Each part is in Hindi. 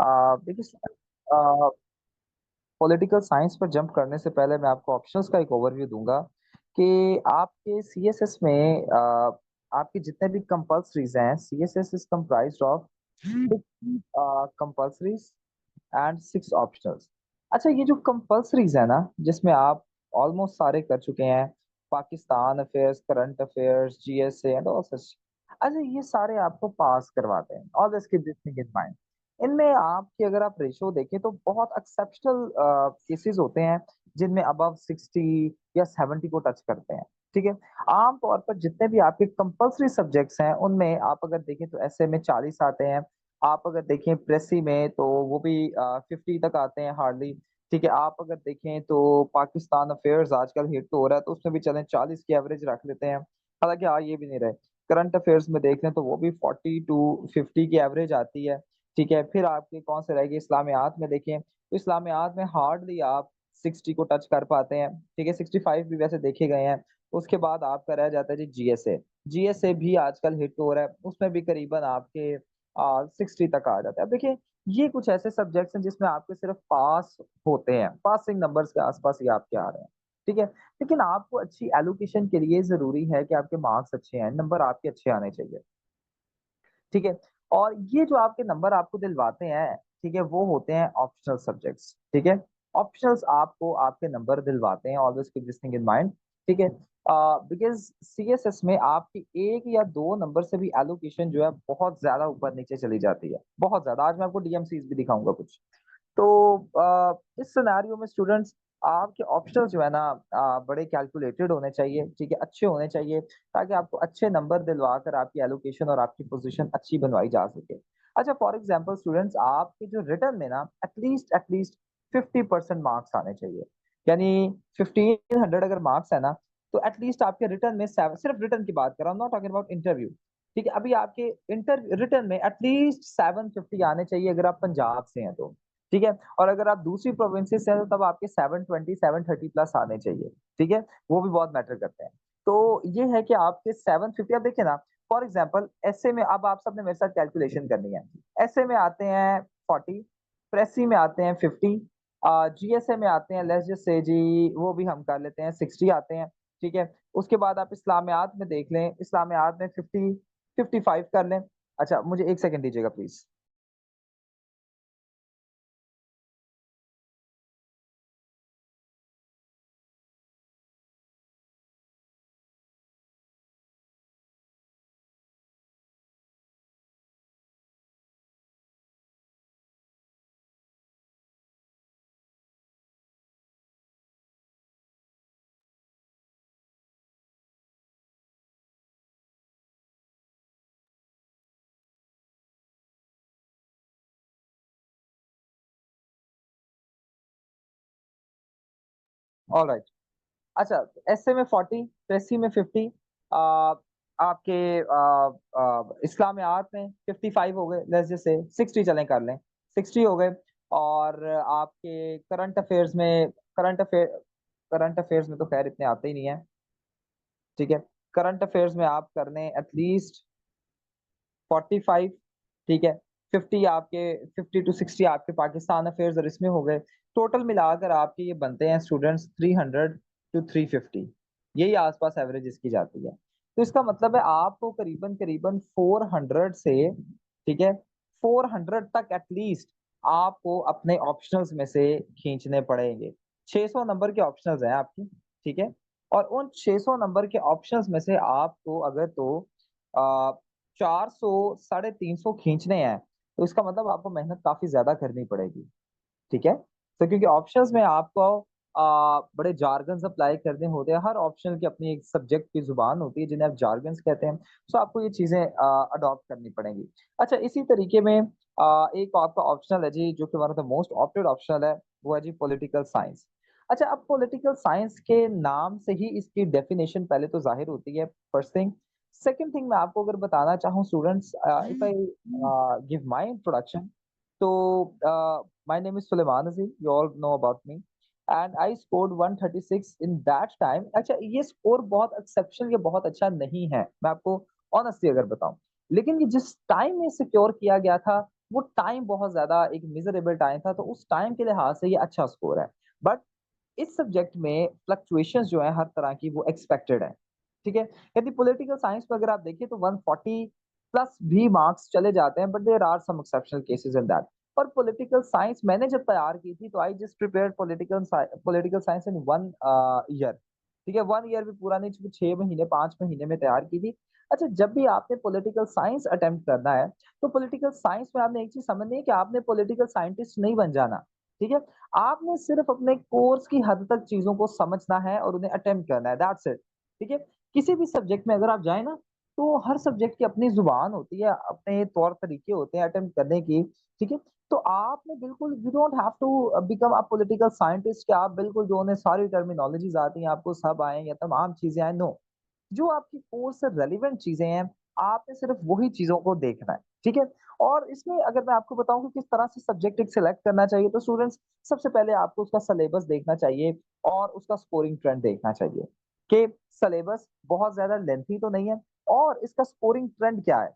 देखिए, पॉलिटिकल साइंस पर जंप करने से पहले मैं आपको ऑप्शंस का एक ओवरव्यू दूंगा कि आपके सीएसएस में आपके जितने भी कंपल्सरीज हैं, CSS is comprised of compulsories and 6 optionals. अच्छा, ये जो कंपल्सरीज है ना, जिसमें आप ऑलमोस्ट सारे कर चुके हैं, Pakistan affairs, current affairs, GSA and all such. अच्छा, ये सारे आपको पास करवाते हैं, always keep this thing in mind. इनमें आपकी अगर आप रेशो देखें तो बहुत एक्सेप्शनल केसेस होते हैं जिनमें अबव 60 या 70 को टच करते हैं। ठीक है। आमतौर पर जितने भी आपके कंपल्सरी सब्जेक्ट्स हैं उनमें आप अगर देखें तो ऐसे में 40 आते हैं। आप अगर देखें प्रेसी में तो वो भी 50 तक आते हैं हार्डली। ठीक है। आप अगर देखें तो पाकिस्तान अफेयर्स आजकल हिट तो हो रहा है, तो उसमें भी चलें 40 की एवरेज रख लेते हैं। हालांकि ये भी नहीं रहे। करंट अफेयर्स में देख लें तो वो भी 40 to 50 की एवरेज आती है। ठीक है। फिर आपके कौन से रहेगी, इस्लामियात में देखें तो इस्लामियात में हार्डली आप 60 को टच कर पाते हैं। ठीक है। 65 भी वैसे देखे गए हैं। उसके बाद आपका रह जाता है जी जीएसए। जीएसए भी आजकल हिट हो रहा है, उसमें भी करीबन आपके 60 तक आ जाता है। अब देखिए, ये कुछ ऐसे सब्जेक्ट्स हैं जिसमें आपके सिर्फ पास होते हैं, पासिंग नंबर्स के आसपास ही आपके आ रहे हैं। ठीक है। लेकिन आपको अच्छी एलोकेशन के लिए जरूरी है कि आपके मार्क्स अच्छे हैं, नंबर आपके अच्छे आने चाहिए। ठीक है। और ये जो आपके नंबर आपको दिलवाते हैं, ठीक है, वो होते हैं ऑप्शनल सब्जेक्ट्स। ठीक है। ऑप्शनल्स आपको आपके नंबर दिलवाते हैं, always keep this thing in mind. ठीक है। बिकॉज सीएसएस में आपकी एक या दो नंबर से भी एलोकेशन जो है बहुत ज्यादा ऊपर नीचे चली जाती है, बहुत ज्यादा। आज मैं आपको डीएमसीज भी दिखाऊंगा कुछ। तो इस सिनेरियो में स्टूडेंट्स, आपके ऑप्शनल जो है ना, बड़े कैलकुलेटेड होने चाहिए। ठीक है, अच्छे होने चाहिए, ताकि आपको अच्छे नंबर दिलवा कर आपकी एलोकेशन और आपकी पोजीशन अच्छी बनवाई जा सके। अच्छा, फॉर एग्जांपल स्टूडेंट्स, आपके जो रिटर्न में ना एटलीस्ट 50% मार्क्स आने चाहिए। यानी 1500 अगर मार्क्स है ना, तो एटलीस्ट आपके रिटर्न में सिर्फ रिटर्न की बात कर रहा हूँ, नॉट टॉकिंग अबाउट इंटरव्यू। ठीक है। अभी आपके इंटर रिटर्न में एटलीस्ट 750 आने चाहिए अगर आप पंजाब से हैं तो। ठीक है। और अगर आप दूसरी प्रोविंसेस से हैं तो तब आपके 720 730 प्लस आने चाहिए। ठीक है। वो भी बहुत मैटर करते हैं। तो ये है कि आपके 750, अब देखिए ना, फॉर एग्जाम्पल ऐसे में अब आप सबने मेरे साथ कैलकुलेशन करनी है। ऐसे में आते हैं 40, प्रेसी में आते हैं 50, जीएसए में आते हैं, लेट्स जस्ट से जी, वो भी हम कर लेते हैं 60 आते हैं। ठीक है। उसके बाद आप इस्लामियात में देख लें, इस्लामियात में 55 कर लें। अच्छा, मुझे एक सेकंड दीजिएगा प्लीज। All right. अच्छा, एसए में 40, प्रेसी में 50, आ, आपके इस्लामियात में 55 हो गए, लेट्स जस्ट से 60 चलें कर लें, 60 हो गए। और आपके करंट अफेयर्स में तो खैर इतने आते ही नहीं है। ठीक है। करंट अफेयर्स में आप कर लें एटलीस्ट 45। ठीक है। 50 आपके, 50 to 60 आपके पाकिस्तान अफेयर्स और इसमें हो गए। टोटल मिलाकर आपके ये बनते हैं स्टूडेंट्स 300 to 350। यही आसपास एवरेज इसकी जाती है। तो इसका मतलब है आपको करीबन करीबन 400 से, ठीक है, 400 तक एटलीस्ट आपको अपने ऑप्शनल्स में से खींचने पड़ेंगे। 600 नंबर के ऑप्शनल्स हैं आपकी। ठीक है। और उन 600 नंबर के ऑप्शंस में से आपको अगर तो 400 350 खींचने हैं, तो इसका मतलब आपको मेहनत काफी ज्यादा करनी पड़ेगी। ठीक है। तो क्योंकि ऑप्शंस में आपको बड़े जार्गन्स अप्लाई करने होते हैं, हर ऑप्शन की अपनी एक सब्जेक्ट की जुबान होती है जिन्हें आप जार्गन्स कहते हैं। सो आपको ये चीजें अडॉप्ट करनी पड़ेंगी। अच्छा, इसी तरीके में एक आपका ऑप्शनल है जी, जो कि one of the most opted optional है, वो है जी पॉलिटिकल साइंस। अच्छा, अब पॉलिटिकल साइंस के नाम से ही इसकी डेफिनेशन पहले तो जाहिर होती है, फर्स्ट थिंग। सेकंड थिंग, मैं आपको अगर बताना चाहूँ students, if I give my introduction, तो my name is Suleiman Azim. You all know about me. And I scored 136 in that time. अच्छा, ये स्कोर बहुत एक्सेप्शनल या बहुत अच्छा नहीं है, मैं आपको ऑनेस्टली अगर बताऊं। लेकिन ये जिस टाइम में सिक्योर किया गया था, वो टाइम बहुत ज्यादा एक मिजरेबल टाइम था, तो उस टाइम के लिहाज से ये अच्छा स्कोर है। बट इस सब्जेक्ट में फ्लक्चुएशंस जो है हर तरह की वो एक्सपेक्टेड है। ठीक है, यदि पॉलिटिकल साइंस में अगर आप देखिए तो 140 प्लस भी मार्क्स चले जाते हैं, but there are some exceptional cases in that. और पॉलिटिकल साइंस मैंने जब तैयार की थी तो I just prepared political science in 1 year. ठीक है, 1 ईयर भी पूरा नहीं, चूंकि 6 महीने 5 महीने में तैयार की थी। अच्छा, जब भी आपने पॉलिटिकल साइंस अटेम्प्ट करना है तो पॉलिटिकल साइंस में आपने एक चीज समझनी है कि आपने पॉलिटिकल साइंटिस्ट नहीं बन जाना। ठीक है, आपने सिर्फ अपने कोर्स की हद तक चीजों को समझना है और उन्हें अटेम्प्ट करना है, दैट्स इट। ठीक है, किसी भी सब्जेक्ट में अगर आप जाए ना, तो हर सब्जेक्ट की अपनी जुबान होती है, अपने तौर तरीके होते हैं अटेम्प्ट करने की। ठीक है, तो आपने बिल्कुल, you don't have to become a political scientist कि आप बिल्कुल जो उन्हें सारी टर्मिनोलॉजीज आती हैं आपको सब आए या तमाम चीजें आए, नो। जो आपकी कोर्स से रेलिवेंट चीजें हैं, आपने सिर्फ वही चीजों को देखना है। ठीक है, और इसमें अगर मैं आपको बताऊं कि किस तरह से सब्जेक्ट एक सिलेक्ट करना चाहिए, तो स्टूडेंट्स सबसे पहले आपको उसका सिलेबस देखना चाहिए और उसका स्कोरिंग ट्रेंड देखना चाहिए कि सिलेबस बहुत ज्यादा लेंथी तो नहीं है और इसका स्कोरिंग ट्रेंड क्या है।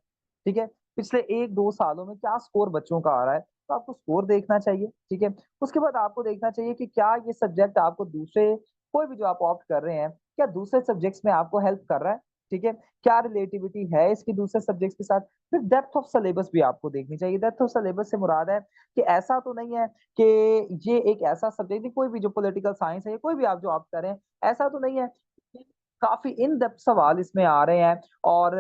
ठीक है, पिछले 1-2 सालों में क्या स्कोर बच्चों का आ रहा है, तो आपको स्कोर देखना चाहिए। ठीक है, उसके बाद आपको देखना चाहिए कि क्या ये सब्जेक्ट आपको दूसरे, कोई भी जो आप ऑप्ट कर रहे हैं, क्या दूसरे सब्जेक्ट्स में आपको हेल्प कर रहा है। ठीक है, क्या रिलेटिविटी है इसकी दूसरे सब्जेक्ट्स के साथ। फिर डेप्थ ऑफ सिलेबस भी आपको देखनी चाहिए। डेप्थ ऑफ सिलेबस से मुराद है कि ऐसा तो नहीं है कि ये एक ऐसा सब्जेक्ट नहीं, कोई भी जो पॉलिटिकल साइंस है या कोई भी आप जो ऑप्ट करें, ऐसा तो नहीं है कि काफी इन डेप्थ सवाल इसमें आ रहे हैं और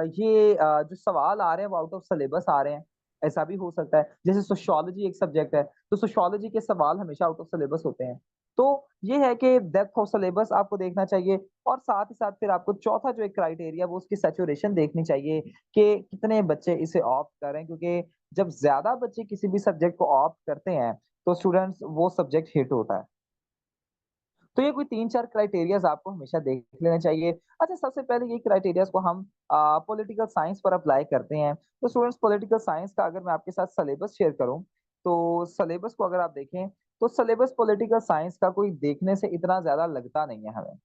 जो सवाल आ रहे हैं वो आउट ऑफ सिलेबस आ रहे हैं। ऐसा भी हो सकता है, जैसे सोशियोलॉजी एक सब्जेक्ट है, तो सोशियोलॉजी के सवाल हमेशा आउट ऑफ सिलेबस होते हैं। तो ये है कि डेप्थ ऑफ सिलेबस आपको देखना चाहिए, और साथ ही साथ फिर आपको चौथा जो एक क्राइटेरिया वो उसकी सैचुरेशन देखनी चाहिए कि कितने बच्चे इसे ऑप्ट करें, क्योंकि जब ज्यादा बच्चे किसी भी सब्जेक्ट को ऑप्ट करते हैं तो स्टूडेंट्स वो सब्जेक्ट हिट होता है। तो ये कोई 3-4 क्राइटेरियाज आपको हमेशा देख लेना चाहिए। अच्छा, सबसे पहले ये क्राइटेरियाज को हम पॉलिटिकल साइंस पर अप्लाई करते हैं। तो स्टूडेंट्स, पॉलिटिकल साइंस का अगर मैं आपके साथ सिलेबस शेयर करूं, तो सिलेबस को अगर आप देखें तो सिलेबस पॉलिटिकल साइंस का कोई देखने से इतना ज्यादा लगता नहीं है हमें।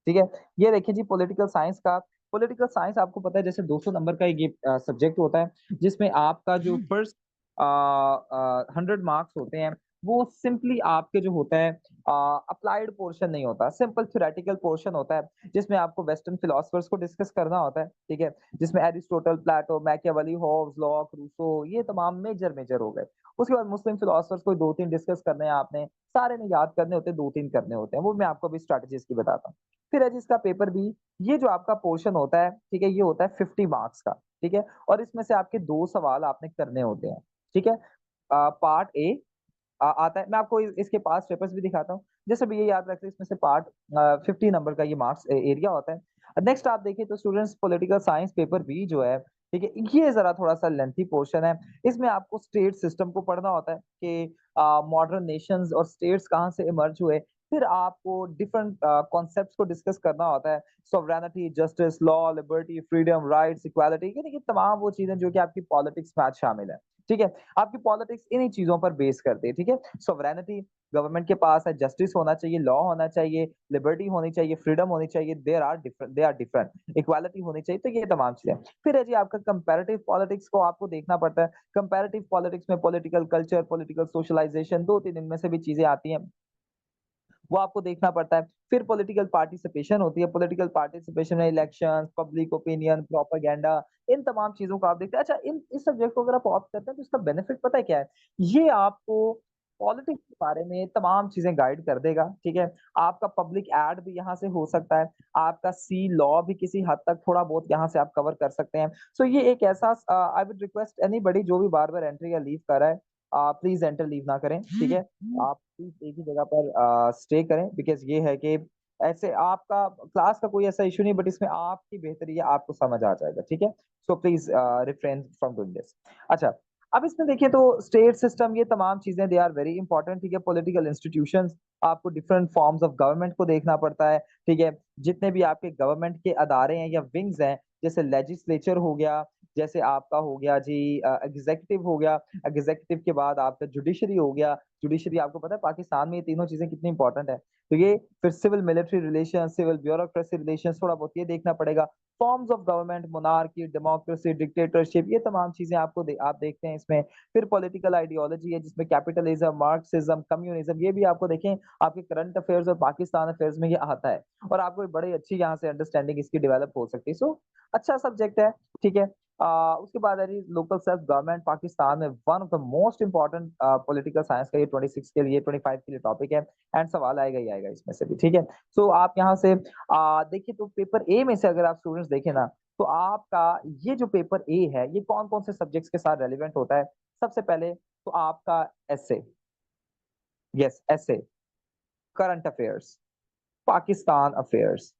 ठीक है, ये देखिए जी, पॉलिटिकल साइंस आपको पता है जैसे 200 नंबर का ये सब्जेक्ट होता है, जिसमें आपका जो फर्स्ट 100 मार्क्स होते हैं वो सिंपली आपके जो होता है अप्लाइड पोर्शन नहीं होता, सिंपल थ्योरेटिकल पोर्शन होता है, जिसमें आपको वेस्टर्न फिलोसफर्स को डिस्कस करना होता है। ठीक है, जिसमें एरिस्टोटल, प्लेटो, मैकियावेली, हॉब्स, लॉक, रूसो, ये तमाम मेजर मेजर हो गए। उसके बाद मुस्लिम फिलोसफर्स कोई 2-3 डिस्कस करने हैं आपने, सारे नहीं याद करने होते, 2-3 करने होते हैं, वो मैं आपको अभी स्ट्रैटेजीज की बताता हूँ। फिर है जिसका पेपर बी, ये जो आपका पोर्शन होता है, ठीक है, ये होता है 50 मार्क्स का। ठीक है, और इसमें से आपके 2 सवाल आपने करने होते हैं। ठीक है, पार्ट ए आता है, मैं आपको इसके पास पेपर्स भी दिखाता हूँ, जैसे भी ये याद रखते हैं, इसमें से पार्ट 50 नंबर का ये मार्क्स एरिया होता है। नेक्स्ट आप देखिए तो students, political science paper B जो है, ठीक है, ये जरा थोड़ा सा लेंथी पोर्शन है। इसमें आपको स्टेट सिस्टम को पढ़ना होता है कि मॉडर्न नेशंस और स्टेट्स कहाँ से इमर्ज हुए। फिर आपको डिफरेंट कॉन्सेप्ट्स को डिस्कस करना होता है, sovereignty, justice, law, liberty, freedom, rights, equality, यानी कि तमाम वो चीजें जो कि आपकी पॉलिटिक्स में आज शामिल है। ठीक है, आपकी पॉलिटिक्स इन्हीं चीजों पर बेस करती है। ठीक है, सॉवरेनिटी गवर्नमेंट के पास है, जस्टिस होना चाहिए, लॉ होना चाहिए, लिबर्टी होनी चाहिए, फ्रीडम होनी चाहिए, दे आर डिफरेंट, इक्वालिटी होनी चाहिए, तो ये तमाम चीजें। फिर है जी आपका कंपैरेटिव पॉलिटिक्स को आपको देखना पड़ता है। कंपैरेटिव पॉलिटिक्स में पॉलिटिकल कल्चर, पॉलिटिकल सोशलाइजेशन, 2-3 इनमें से भी चीजें आती हैं, वो आपको देखना पड़ता है। फिर पॉलिटिकल पार्टिसिपेशन होती है, पॉलिटिकल पार्टिसिपेशन में इलेक्शन, पब्लिक ओपिनियन, प्रोपागेंडा, इन तमाम चीजों को आप देखते हैं। अच्छा, इन इस सब्जेक्ट को अगर आप ऑप्ट करते हैं तो इसका बेनिफिट पता है क्या है, ये आपको पॉलिटिक्स के बारे में तमाम चीजें गाइड कर देगा। ठीक है, आपका पब्लिक एड भी यहाँ से हो सकता है, आपका सी लॉ भी किसी हद तक थोड़ा बहुत यहाँ से आप कवर कर सकते हैं। सो ये एक ऐसा, आई वुड रिक्वेस्ट एनीबॉडी जो भी बार बार एंट्री या लीव कर रहा है, प्लीज एंटर लीव ना करें। ठीक है, आप प्लीज एक ही जगह पर स्टे करें, बिकॉज ये है कि ऐसे आपका क्लास का कोई ऐसा इशू नहीं, बट इसमें आपकी बेहतरी है, आपको समझ आ जाएगा। ठीक है, so please refrain from doing this. अच्छा, अब इसमें देखिए तो स्टेट सिस्टम, ये तमाम चीजें दे आर वेरी इंपॉर्टेंट। ठीक है, पॉलिटिकल इंस्टीट्यूशंस, आपको डिफरेंट फॉर्म्स ऑफ गवर्नमेंट को देखना पड़ता है। ठीक है, जितने भी आपके गवर्नमेंट के अदारे हैं या विंग्स हैं, जैसे लेजिस्लेचर हो गया, जैसे आपका हो गया जी एग्जीक्यूटिव हो गया, एग्जीक्यूटिव के बाद आपका जुडिशरी हो गया। जुडिशरी आपको पता है पाकिस्तान में ये तीनों चीजें कितनी इंपॉर्टेंट है। तो ये फिर civil military relation, civil bureaucracy relation, थोड़ा बहुत ये देखना पड़ेगा। Forms of government, monarchy, democracy, dictatorship, ये तमाम चीजें आप देखते हैं इसमें। फिर पॉलिटिकल आइडियोलॉजी है जिसमें कैपिटलिज्म, मार्क्सिज्म, कम्युनिज्म, ये भी आपको देखें आपके करंट अफेयर्स और पाकिस्तान अफेयर्स में ये आता है। और आपको बड़ी अच्छी यहाँ से अंडरस्टैंडिंग इसकी डेवलप हो सकती है। सो अच्छा सब्जेक्ट है, ठीक है। उसके बाद है जी लोकल सेल्फ गवर्नमेंट पाकिस्तान में, one of the most important political science का ये 26 के लिए 25 के लिए टॉपिक है। एंड सवाल आएगा ही आएगा इसमें से भी, ठीक है। सो आप यहाँ से देखिए तो पेपर ए में से अगर आप स्टूडेंट्स देखें ना, तो आपका ये जो पेपर ए है ये कौन कौन से सब्जेक्ट्स के साथ रेलिवेंट होता है। सबसे पहले तो आपका essay, yes essay, current affairs, Pakistan affairs,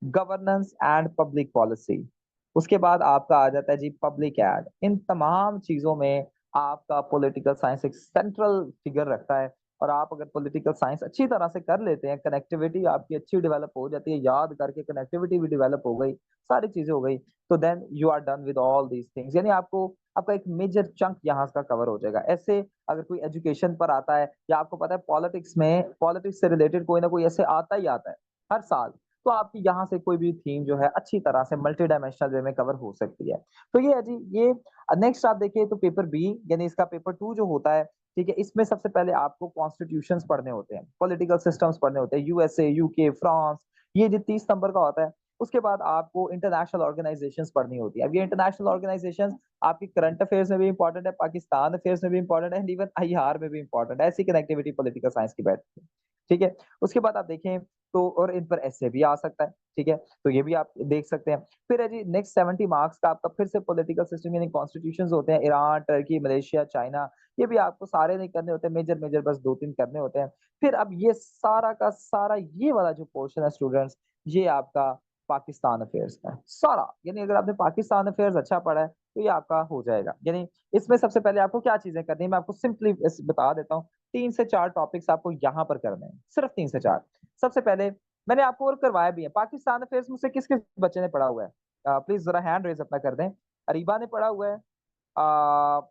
governance and public policy. उसके बाद आपका आ जाता है जी पब्लिक एड। इन तमाम चीजों में आपका पॉलिटिकल साइंस एक सेंट्रल फिगर रखता है। और आप अगर पॉलिटिकल साइंस अच्छी तरह से कर लेते हैं, कनेक्टिविटी आपकी अच्छी डेवलप हो जाती है, याद करके कनेक्टिविटी भी डेवलप हो गई, सारी चीजें हो गई, तो then you are done with all these things. यानी आपको आपका एक मेजर चंक यहाँ का कवर हो जाएगा। ऐसे अगर कोई एजुकेशन पर आता है या आपको पता है पॉलिटिक्स में, पॉलिटिक्स से रिलेटेड कोई ना कोई ऐसे आता ही आता है हर साल, तो आपकी यहाँ से कोई भी थीम जो है अच्छी तरह से मल्टी डायमेंशनल वे में कवर हो सकती है। तो ये है जी ये। नेक्स्ट आप देखिए तो पेपर बी यानी इसका पेपर टू जो होता है, ठीक है, इसमें सबसे पहले आपको कॉन्स्टिट्यूशंस पढ़ने होते हैं, पॉलिटिकल सिस्टम्स पढ़ने होते हैं, यूएसए, यूके, फ्रांस, ये जो 30 नंबर का होता है। उसके बाद आपको इंटरनेशनल ऑर्गेनाइजेशंस पढ़नी होती है। अब ये इंटरनेशनल ऑर्गेनाइजेशंस आपकी करंट अफेयर्स में भी इंपॉर्टेंट है, पाकिस्तान अफेयर्स में भी इंपॉर्टेंट है, एंड इवन आईआर में भी इंपॉर्टेंट है। ऐसी कनेक्टिविटी पॉलिटिकल साइंस की बैठती है, ठीक है। उसके बाद आप देखें तो और इन पर ऐसे भी आ सकता है, ठीक है, तो ये भी आप देख सकते हैं। फिर है जी नेक्स्ट 70 मार्क्स का आपका फिर से पॉलिटिकल सिस्टम यानी कॉन्स्टिट्यूशंस होते हैं, ईरान, टर्की, मलेशिया, चाइना, ये भी आपको सारे नहीं करने होते, मेजर मेजर बस दो तीन करने होते हैं। फिर अब ये सारा का सारा ये वाला जो पोर्शन है स्टूडेंट्स, ये आपका पाकिस्तान अफेयर्स का है सारा। यानी अगर आपने पाकिस्तान अफेयर्स अच्छा पढ़ा है तो ये आपका हो जाएगा। यानी इसमें सबसे पहले आपको क्या चीजें करनी है मैं आपको सिंपली बता देता हूँ। 3 से 4 टॉपिक्स आपको यहाँ पर करने हैं, सिर्फ 3 से 4। सबसे पहले मैंने आपको और करवाया भी है पाकिस्तान अफेयर्स में से किस किस बच्चे ने पढ़ा हुआ है, प्लीज जरा हैंड रेज अपना कर दें। अरीबा ने पढ़ा हुआ है, आ,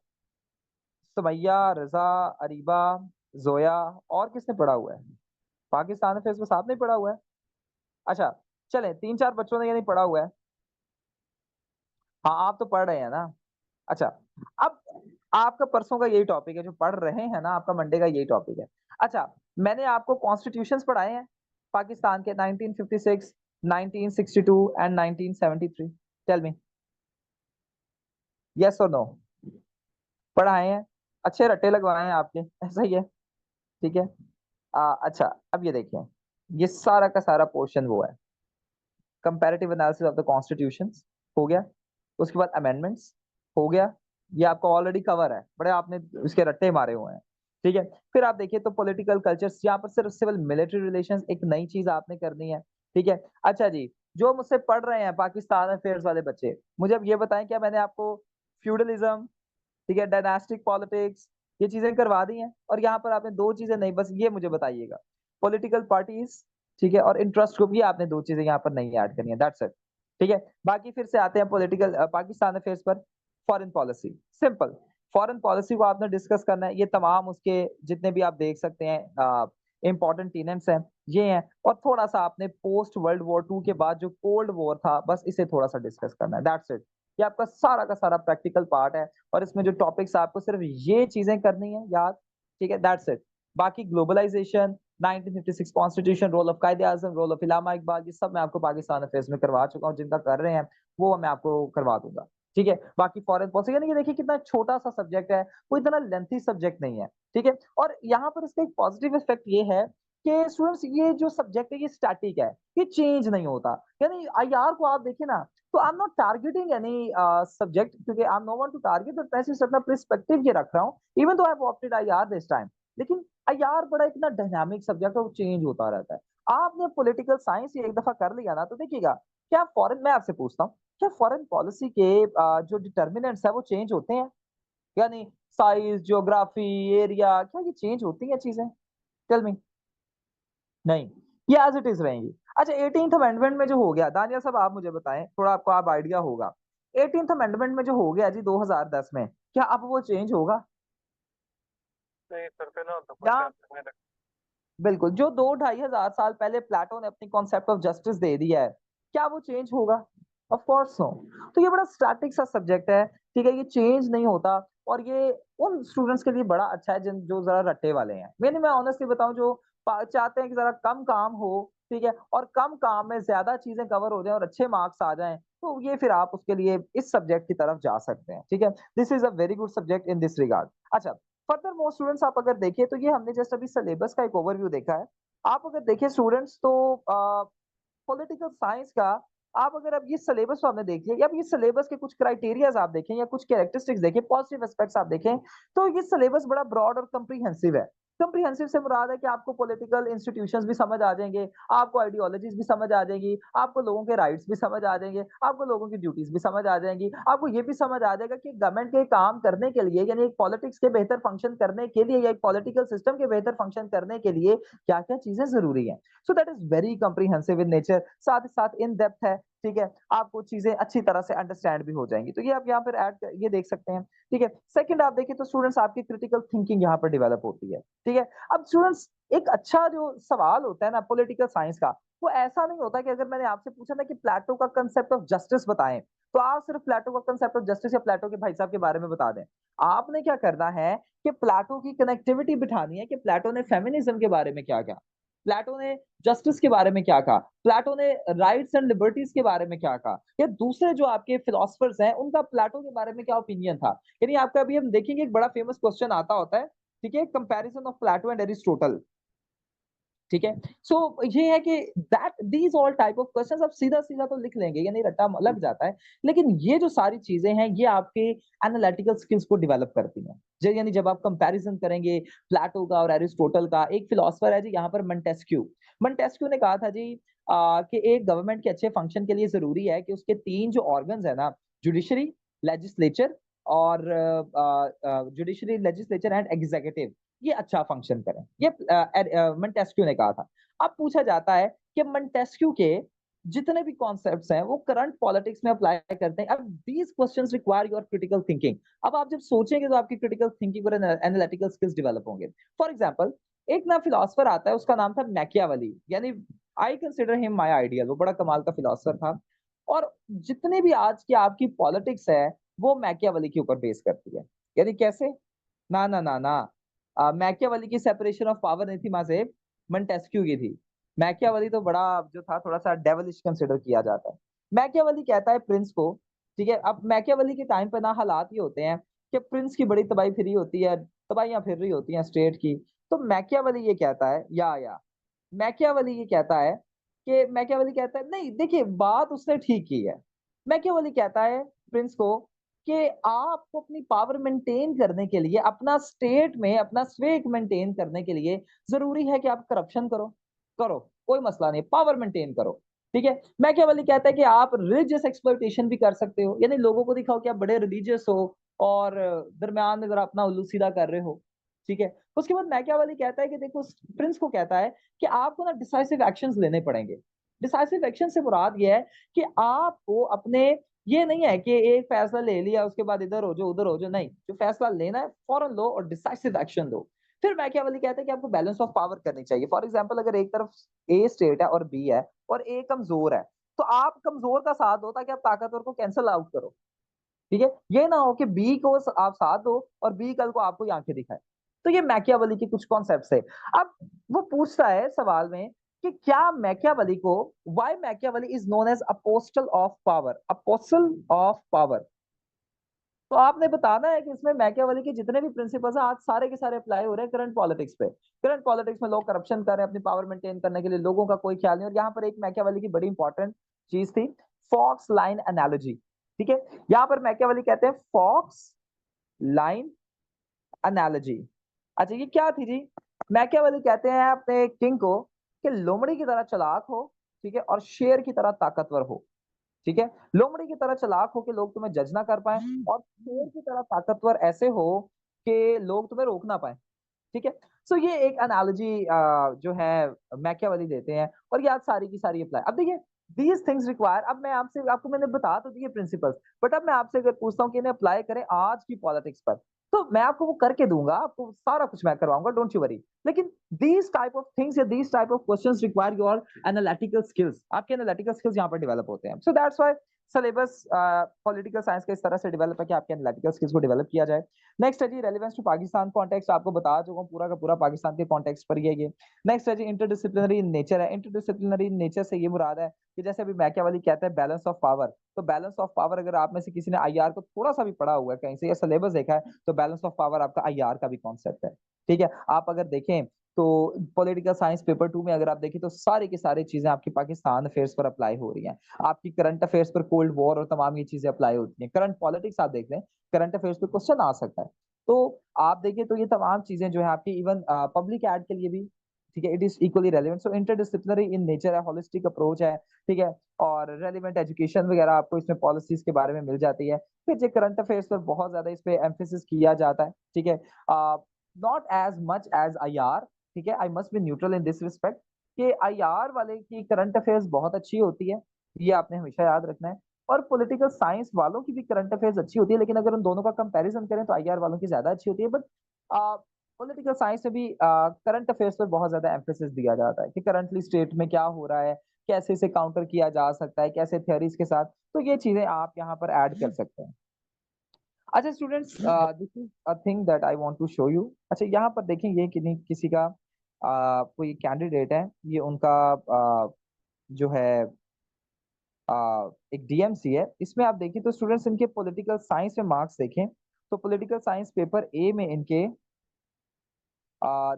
सुमैया, रजा, अरीबा, जोया, और किसने पढ़ा हुआ है पाकिस्तान अफेयर्स में, साथ नहीं पढ़ा हुआ है। अच्छा, चले 3 4 बच्चों ने ये नहीं पढ़ा हुआ है। हाँ आप तो पढ़ रहे हैं ना। अच्छा, अब आपका परसों का यही टॉपिक है जो पढ़ रहे हैं ना, आपका मंडे का यही टॉपिक है। अच्छा, मैंने आपको कॉन्स्टिट्यूशंस पढ़ाए हैं पाकिस्तान के 1956, 1962 एंड 1973। टेल मी, यस और नो, पढ़ाए हैं, अच्छे रट्टे लगवाए हैं आपके, ऐसा ही है, ठीक है। अच्छा, अब ये देखिए, ये सारा का सारा पोर्शन वो है, comparative analysis of the constitution हो गया। उसके बाद अमेंडमेंट्स हो गया, ये आपको ऑलरेडी कवर है, बड़े आपने उसके रट्टे मारे हुए हैं, ठीक है। फिर आप देखिए तो पॉलिटिकल कल्चर्स, यहाँ पर सिर्फ सिविल मिलिट्री रिलेशंस एक नई चीज आपने करनी है, ठीक है। अच्छा जी, जो मुझसे पढ़ रहे हैं पाकिस्तान अफेयर्स वाले बच्चे, मुझे अब ये बताएं क्या मैंने आपको फ्यूडलिज्म, ठीक है, डायनास्टिक पॉलिटिक्स, ये चीजें करवा दी हैं, और यहाँ पर आपने दो चीजें नहीं, बस ये मुझे बताइएगा, पॉलिटिकल पार्टीज, ठीक है, और इंटरेस्ट ग्रुप, ये आपने दो चीजें यहाँ पर नहीं ऐड करनी है, दैट्स इट, ठीक है। बाकी फिर से आते हैं पॉलिटिकल पाकिस्तान अफेयर्स पर। Foreign policy, simple, foreign policy को आपने डिस्कस करना है, ये तमाम उसके जितने भी आप देख सकते हैं इंपॉर्टेंट टीनेंट्स हैं ये हैं। और थोड़ा सा आपने पोस्ट वर्ल्ड वॉर टू के बाद जो कोल्ड वॉर था, बस इसे थोड़ा सा डिस्कस करना है, दैट्स इट। ये आपका सारा का सारा प्रैक्टिकल पार्ट है, और इसमें जो टॉपिक्स आपको सिर्फ ये चीजें करनी है याद, ठीक है, दैट्स इट। बाकी ग्लोबलाइजेशन, 1956 कॉन्स्टिट्यूशन, रोल ऑफ कायदे आजम, रोल ऑफ इलामा इकबाल, ये सब मैं आपको पाकिस्तान अफेयर्स में करवा चुका हूँ, जिनका कर रहे हैं वो मैं आपको करवा दूंगा, ठीक है। बाकी फॉरेन पॉलिसी, यानी ये देखिए कितना छोटा सा सब्जेक्ट है, कोई इतना लेंथी सब्जेक्ट नहीं है, ठीक है। और यहाँ पर इसका एक पॉजिटिव इफेक्ट ये है कि स्टूडेंट्स ये जो सब्जेक्ट है ये स्टैटिक है, ये चेंज नहीं होता। यानी आईआर को आप देखिए ना, तो I am not targeting any subject, क्योंकि I am no want to target, but मैं सिर्फ अपना पर्सपेक्टिव ये रख रहा हूँ, even though I have opted IR this time. लेकिन आईआर बड़ा इतना डायनामिक सब्जेक्ट है, वो चेंज होता रहता है। आपने पॉलिटिकल साइंस ये एक दफा कर लिया ना, तो देखिएगा क्या फॉरेन, मैं आपसे पूछता हूँ, क्या फॉरेन पॉलिसी के जो डिटर्मिनेंट्स है वो चेंज होते हैं, यानी साइज, ज्योग्राफी, एरिया, क्या ये चेंज होती है चीजें? टेल मी, नहीं, ये एज इट इज रहेंगी। अच्छा, 18th अमेंडमेंट में जो हो गया, दानिया साहब आप मुझे बताएं, थोड़ा आपको आप आइडिया होगा, 18th अमेंडमेंट में जो हो गया जी 2010 में, क्या अब वो चेंज होगा? नहीं सर, फिलहाल तो कुछ क्या? ऐसा नहीं लगता। बिल्कुल, जो 2-2.5 हजार साल पहले प्लेटो ने अपनी कॉन्सेप्ट ऑफ जस्टिस दे दिया है, क्या वो चेंज होगा? Of course no. तो ये बड़ा स्टैटिक सा सब्जेक्ट है, ठीक है, ये चेंज नहीं होता। और ये उन स्टूडेंट्स के लिए बड़ा अच्छा है जिन जो जरा रट्टे वाले हैं। मैं ऑनेस्टली बताऊं, जो चाहते हैं कि जरा कम काम हो, ठीक है, और कम काम में ज्यादा चीजें कवर हो जाए और अच्छे मार्क्स आ जाएं, तो ये फिर आप उसके लिए इस सब्जेक्ट की तरफ जा सकते हैं, ठीक है। This is a very good subject in this regard. अच्छा, फर्दर मोर स्टूडेंट्स, आप अगर देखिए तो ये हमने जस्ट अभी सिलेबस का एक ओवरव्यू देखा है। आप अगर देखिए स्टूडेंट्स, तो पॉलिटिकल साइंस का, आप अगर अब ये सिलेबस आपने देख लिया, या अब ये सिलेबस के कुछ क्राइटेरियाज आप देखें या कुछ कैरेक्टरिस्टिक्स देखें, पॉजिटिव एस्पेक्ट्स आप देखें, तो ये सिलेबस बड़ा ब्रॉड और कंप्रीहेंसिव है। कंप्रीहेंसिव से मुराद है कि आपको पॉलिटिकल इंस्टीट्यूशंस भी समझ आ जाएंगे, आपको आइडियोलॉजीज भी समझ आ जाएंगी, आपको लोगों के राइट्स भी समझ आ जाएंगे, आपको लोगों की ड्यूटीज भी समझ आ जाएंगी, आपको ये भी समझ आ जाएगा कि गवर्नमेंट के काम करने के लिए, यानी एक पॉलिटिक्स के बेहतर फंक्शन करने के लिए या एक पॉलिटिकल सिस्टम के बेहतर फंक्शन करने के लिए क्या क्या चीजें जरूरी है। So that is very comprehensive in nature, साथ ही साथ इन डेप्थ है, ठीक है। आपको चीजें अच्छी तरह से अंडरस्टैंड भी हो जाएंगी, तो ये आप यहाँ पर ऐड ये देख सकते हैं, ठीक है। सेकंड आप देखिए तो स्टूडेंट्स, आपकी क्रिटिकल थिंकिंग यहाँ पर डेवलप होती है, ठीक है। अब स्टूडेंट्स, एक अच्छा जो सवाल होता है ना पॉलिटिकल साइंस का, वो ऐसा नहीं होता कि अगर मैंने आपसे पूछा ना कि प्लेटो का कंसेप्ट ऑफ जस्टिस बताएं, तो आप सिर्फ प्लेटो का कंसेप्ट ऑफ जस्टिस या प्लेटो के भाई साहब के बारे में बता दें। आपने क्या करना है कि प्लेटो की कनेक्टिविटी बिठानी है कि प्लेटो ने फेमिनिज्म के बारे में क्या कहा, प्लेटो ने जस्टिस के बारे में क्या कहा, प्लेटो ने राइट्स एंड लिबर्टीज के बारे में क्या कहा, या दूसरे जो आपके फिलोसफर्स हैं उनका प्लेटो के बारे में क्या ओपिनियन था। यानी आपका अभी हम देखेंगे एक बड़ा फेमस क्वेश्चन आता होता है, ठीक है, comparison of Plato and Aristotle, ठीक है। सो ये है कि that these all type of questions आप सीधा सीधा तो लिख लेंगे, यानी रट्टा लग जाता है, लेकिन ये जो सारी चीजें हैं ये आपके एनालिटिकल स्किल्स को डेवलप करती हैं। यानी जब आप कंपैरिजन करेंगे प्लेटो का और एरिस्टोटल का, एक फिलोसफर है जी यहाँ पर मंटेस्क्यू। मंटेस्क्यू ने कहा था जी कि एक गवर्नमेंट के अच्छे फंक्शन के लिए जरूरी है कि उसके तीन जो ऑर्गन्स है ना, जुडिशरी, लेजिस्लेचर और जुडिशरी, लेजिस्लेचर एंड एग्जीक्यूटिव, ये अच्छा फंक्शन करें। ये मंटेस्क्यू ने कहा था। अब पूछा जाता है कि मंटेस्क्यू के जितने भी कॉन्सेप्ट्स हैं वो करंट पॉलिटिक्स में अप्लाई करते हैं। अब these questions require your critical thinking. अब आप जब सोचेंगे तो आपकी क्रिटिकल थिंकिंग और एनालिटिकल स्किल्स डेवलप होंगे। फॉर एग्जांपल, एक ना फिलोसफर आता है, उसका नाम था मैकियावेली, यानी I consider him my ideal. वो बड़ा कमाल का फिलोसफर था, और जितने भी आज की आपकी पॉलिटिक्स है वो मैकियावेली के ऊपर बेस करती है। यानी कैसे? ना ना ना ना, मैकियावेली की सेपरेशन ऑफ पावर नहीं थी मां से, मंटेस्क्यू की थी। मैकियावेली तो बड़ा जो था थोड़ा सा डेविलिश कंसिडर किया जाता है। मैकियावेली कहता है प्रिंस को, ठीक है। अब मैकियावेली के टाइम पे ना हालात ये होते हैं कि प्रिंस की बड़ी तबाही फिरी होती है, तबाहियां फिर रही होती हैं स्टेट की। तो मैकियावेली ये कहता है, या मैकियावेली ये कहता है कि मैकियावेली कहता है नहीं, देखिए बात उसने ठीक की है। मैकियावेली कहता है प्रिंस को कि आपको अपनी पावर मेंटेन करने के लिए, अपना स्टेट में अपना स्वेग मेंटेन करने के लिए जरूरी है कि आप करप्शन करो, करो, कोई मसला नहीं, पावर मेंटेन करो, ठीक है। मैकियावेली कहता है कि आप रिलीजियस एक्सप्लॉइटेशन भी कर सकते हो, यानी लोगों को दिखाओ कि आप बड़े रिलीजियस हो और दरमियान में जरा अपना उल्लू सीधा कर रहे हो, ठीक है। उसके बाद मैकियावेली कहता है कि देखो, प्रिंस को कहता है कि आपको ना डिसाइसिव एक्शंस लेने पड़ेंगे। डिसाइसिव एक्शन से मुराद ये है कि आपको अपने, ये नहीं है कि एक फैसला ले लिया उसके बाद इधर हो जाओ उधर हो जाओ, नहीं, जो फैसला लेना है फौरन लो और डिसाइसिव एक्शन लो। फिर मैकियावेली कहते हैं कि आपको बैलेंस ऑफ पावर करनी चाहिए। फॉर एग्जांपल, अगर एक तरफ ए स्टेट है और बी है और ए कमजोर है, तो आप कमजोर का साथ दो ताकि आप ताकतवर को कैंसिल आउट करो, ठीक है। ये ना हो कि बी को आप साथ दो और बी कल को आपको ही आंखें दिखाए। तो ये मैकियावेली के कुछ कॉन्सेप्ट्स है। अब वो पूछता है सवाल में कि क्या मैकियावेली को, why Machiavelli is known as apostle of power, apostle of power. तो आपने बताना है कि इसमें मैकियावेली के जितने भी प्रिंसिपल्स हैं आज सारे के सारे अप्लाई हो रहे हैं करंट पॉलिटिक्स पे। करंट पॉलिटिक्स में लोग करप्शन कर रहे हैं अपनी पावर मेंटेन करने के लिए, लोगों का कोई ख्याल नहीं। और यहाँ पर एक मैकियावेली की बड़ी इंपॉर्टेंट चीज थी, फॉक्स लाइन एनालॉजी, ठीक है। यहाँ पर मैकियावेली कहते हैं फॉक्स लाइन एनालॉजी। अच्छा, ये क्या थी जी? मैकियावेली कहते हैं अपने किंग को कि लोमड़ी की तरह चालाक हो, ठीक है, और शेर की तरह ताकतवर हो, ठीक है। लोमड़ी की तरह चालाक हो कि लोग तुम्हें जज ना कर पाए, और शेर की तरह ताकतवर ऐसे हो कि लोग तुम्हें रोक ना पाए, ठीक है। सो ये एक एनालॉजी जो है मैकियावेली देते हैं, और ये आज सारी की सारी अप्लाई। अब देखिए, दीज थिंग्स रिक्वायर, अब मैं आपसे, आपको मैंने बता तो दिए प्रिंसिपल्स, बट अब मैं आपसे अगर पूछता हूँ कि इन्हें अप्लाई करें आज की पॉलिटिक्स पर, तो मैं आपको वो करके दूंगा, आपको सारा कुछ मैं करवाऊंगा, डोंट यू वरी। लेकिन दीज टाइप ऑफ थिंग्स या these type of questions require your analytical skills, आपके एनालिटिकल स्किल्स यहाँ पर डेवलप होते हैं। So that's why syllabus political science का इस तरह से डेवलप है कि आपके एनालिटिकल स्किल्स को डेवलप किया जाए। नेक्स्ट है जी रेलेवेंस टू पाकिस्तान कॉन्टेक्स्ट, आपको बता चुका हूँ पूरा का पूरा पाकिस्तान के कॉन्टेक्स्ट पर ये। नेक्स्ट है जी इंटरडिसिप्लिनरी इन नेचर है, इंटरडिसिप्लिनरी इन नेचर से ये मुराद है कि जैसे अभी मैकियावेली कहता है बैलेंस ऑफ पावर, तो बैलेंस ऑफ पावर अगर आप में से किसी ने आईआर को थोड़ा सा भी पढ़ा हुआ है कहीं से या सिलेबस देखा है, तो बैलेंस ऑफ पावर आपका आईआर का भी कॉन्सेप्ट है। ठीक है, आप अगर देखें तो पॉलिटिकल साइंस पेपर 2 में अगर आप देखें तो सारी की सारी चीजें आपकी पाकिस्तान अफेयर्स पर अप्लाई हो रही हैं, आपकी करंट अफेयर्स पर कोल्ड वॉर और तमाम ये चीजें अप्लाई होती हैं, करंट पॉलिटिक्स आप देख लें, करंट अफेयर्स पे क्वेश्चन आ सकता है। तो आप देखिए तो ये तमाम चीजें जो है आपकी इवन पब्लिक एड के लिए भी, ठीक है, it is equally relevant. So interdisciplinary in nature है, होलिस्टिक अप्रोच है, ठीक है, और रेलिवेंट एजुकेशन वगैरह आपको इसमें पॉलिसीज के बारे में मिल जाती है। फिर जो करंट अफेयर्स पर बहुत ज्यादा इस पे एम्फेसिस किया जाता है, ठीक है, not as much as I are, ठीक है, I must be neutral in this respect, कि आई आर वाले की करंट अफेयर्स बहुत अच्छी होती है, ये आपने हमेशा याद रखना है, और पॉलिटिकल साइंस वालों की भी करंट अफेयर्स अच्छी होती है, लेकिन अगर उन दोनों का कंपैरिजन करें तो आईआर वालों की ज्यादा अच्छी होती है। बट पॉलिटिकल साइंस में भी करंट अफेयर्स पर बहुत ज्यादा एम्फेसिस दिया जाता है कि करंटली स्टेट में क्या हो रहा है, कैसे इसे काउंटर किया जा सकता है, कैसे थ्योरीज के साथ, तो ये चीजें आप यहाँ पर ऐड कर सकते हैं। अच्छा students, this is a thing that I want to show you. अच्छा यहाँ पर देखें, ये किसी का कोई कैंडिडेट है, ये उनका जो है एक डीएमसी है, इसमें आप देखिए तो स्टूडेंट्स इनके पॉलिटिकल साइंस में मार्क्स देखें, तो पॉलिटिकल साइंस पेपर ए में इनके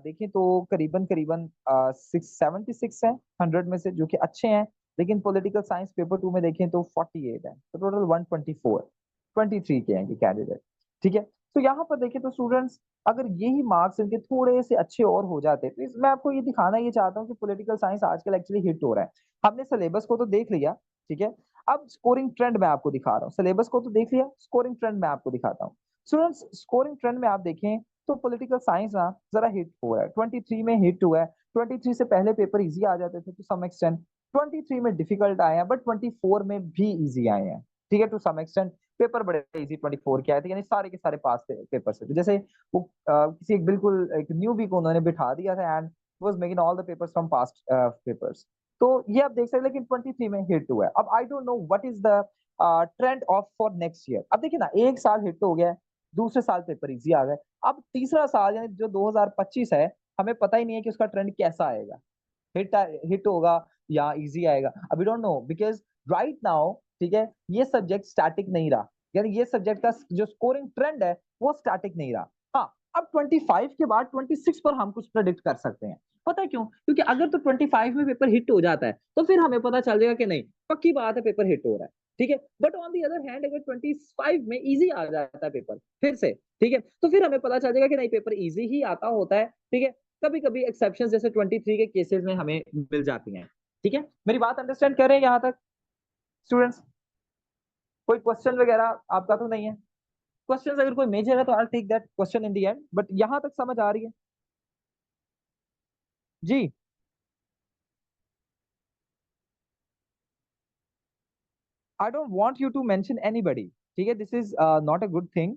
देखें तो करीबन करीबन 676 है 100 में से, जो कि अच्छे हैं। लेकिन पॉलिटिकल साइंस पेपर 2 में देखें तो 48 है, तो टोटल 124 23 के हैं ये कैंडिडेट। ठीक है, तो यहाँ पर देखें तो स्टूडेंट्स अगर यही मार्क्स इनके थोड़े से अच्छे और हो जाते, तो मैं आपको ये दिखाना ये चाहता हूँ कि पॉलिटिकल साइंस आजकल एक्चुअली हिट हो रहा है। हमने सिलेबस को तो देख लिया, ठीक है, अब स्कोरिंग ट्रेंड मैं आपको दिखा रहा हूँ। सिलेबस को तो देख लिया, स्कोरिंग ट्रेंड मैं आपको दिखाता हूँ। स्टूडेंट्स स्कोरिंग ट्रेंड में आप देखें तो पॉलिटिकल साइंस ना जरा हिट हो रहा है, 23 में हिट हुआ है। 23 से पहले पेपर इजी आ जाते थे टू सम एक्सटेंट, 23 में डिफिकल्ट आए हैं, बट 24 में भी इजी आए हैं, ठीक है, टू सम एक्सटेंट। पेपर बड़े इजी 24 के आए थे, यानी सारे के सारे पास पेपर से, जैसे वो किसी एक बिल्कुल एक न्यूबी को उन्होंने बिठा दिया था and was making all the papers from past papers. तो ये आप देख सकते हैं, लेकिन 23 में हिट हुआ है। अब I don't know what is the trend of for next year. अब देखिए ना, एक साल हिट हो गया है, दूसरे साल पेपर इजी आ गए, अब तीसरा साल यानी जो 2025 है, हमें पता ही नहीं है कि उसका ट्रेंड कैसा आएगा, हिट हिट होगा या इजी आएगा, अभी don't know, because right now, ठीक है, ये सब्जेक्ट स्टैटिक नहीं रहा, यानी ये सब्जेक्ट का जो स्कोरिंग ट्रेंड है वो स्टैटिक नहीं रहा। हाँ, अब 25 के बाद 26 पर हम कुछ प्रेडिक्ट कर सकते हैं। पता है क्यों? क्योंकि अगर तो 25 में पेपर हिट हो जाता है तो फिर हमें पता चल जाएगा कि नहीं, पक्की बात है पेपर हिट हो रहा है, ठीक है। But on the other hand अगर 25 में इजी आ जाता है पेपर फिर से, ठीक है, तो फिर हमें पता चल जाएगा कि नहीं, पेपर इजी ही आता होता है, ठीक है। कभी कभी एक्सेप्शन जैसे 23 के केसेस में हमें मिल जाती हैं, ठीक है। मेरी बात अंडरस्टैंड कर रहे हैं यहाँ तक स्टूडेंट्स? कोई क्वेश्चन वगैरह आपका तो नहीं है? क्वेश्चन अगर कोई मेजर है तो I take that question in the end, but यहाँ तक समझ आ रही है जी? I don't want you to mention anybody, ठीक है, this is not a good thing,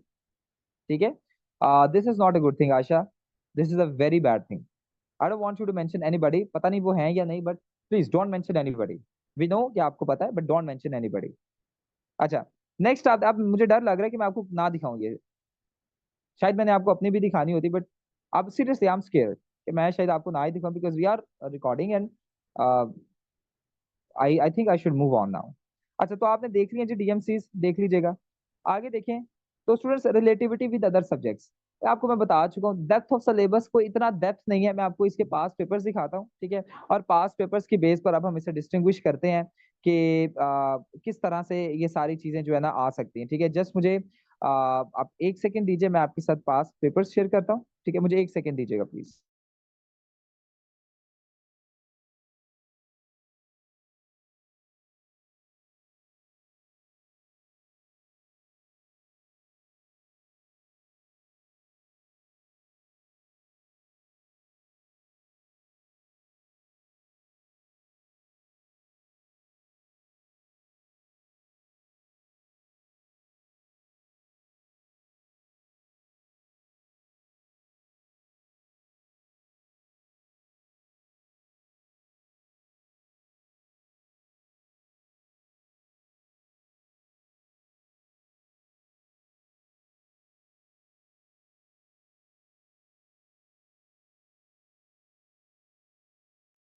ठीक है, this is not a good thing Asha, this is a very bad thing. I don't want you to mention anybody, पता नहीं वो है या नहीं, but please don't mention anybody. We know कि आपको पता है, बट डोंट मेंशन एनीबॉडी। अच्छा, नेक्स्ट आप मुझे डर लग रहा है कि मैं आपको ना दिखाऊं ये, शायद मैंने आपको अपनी भी दिखानी होती, बट अब सीरियसली आई एम स्केयर्ड कि मैं शायद आपको ना ही दिखाऊं, because we are recording and I think I should move on now. अच्छा, तो आपने देख लिया जी डीएमसी, देख लीजिएगा, आगे देखें तो students relativity with other subjects, आपको मैं बता चुका हूँ डेप्थ ऑफ सिलेबस को इतना डेप्थ नहीं है, मैं आपको इसके पास पेपर्स दिखाता हूँ, ठीक है, और पास पेपर्स की बेस पर अब हम इसे डिस्टिंग्विश करते हैं कि किस तरह से ये सारी चीजें जो है ना आ सकती हैं, ठीक है। जस्ट मुझे आप एक सेकंड दीजिए, मैं आपके साथ पास पेपर्स शेयर करता हूँ, ठीक है, मुझे एक सेकंड दीजिएगा प्लीज।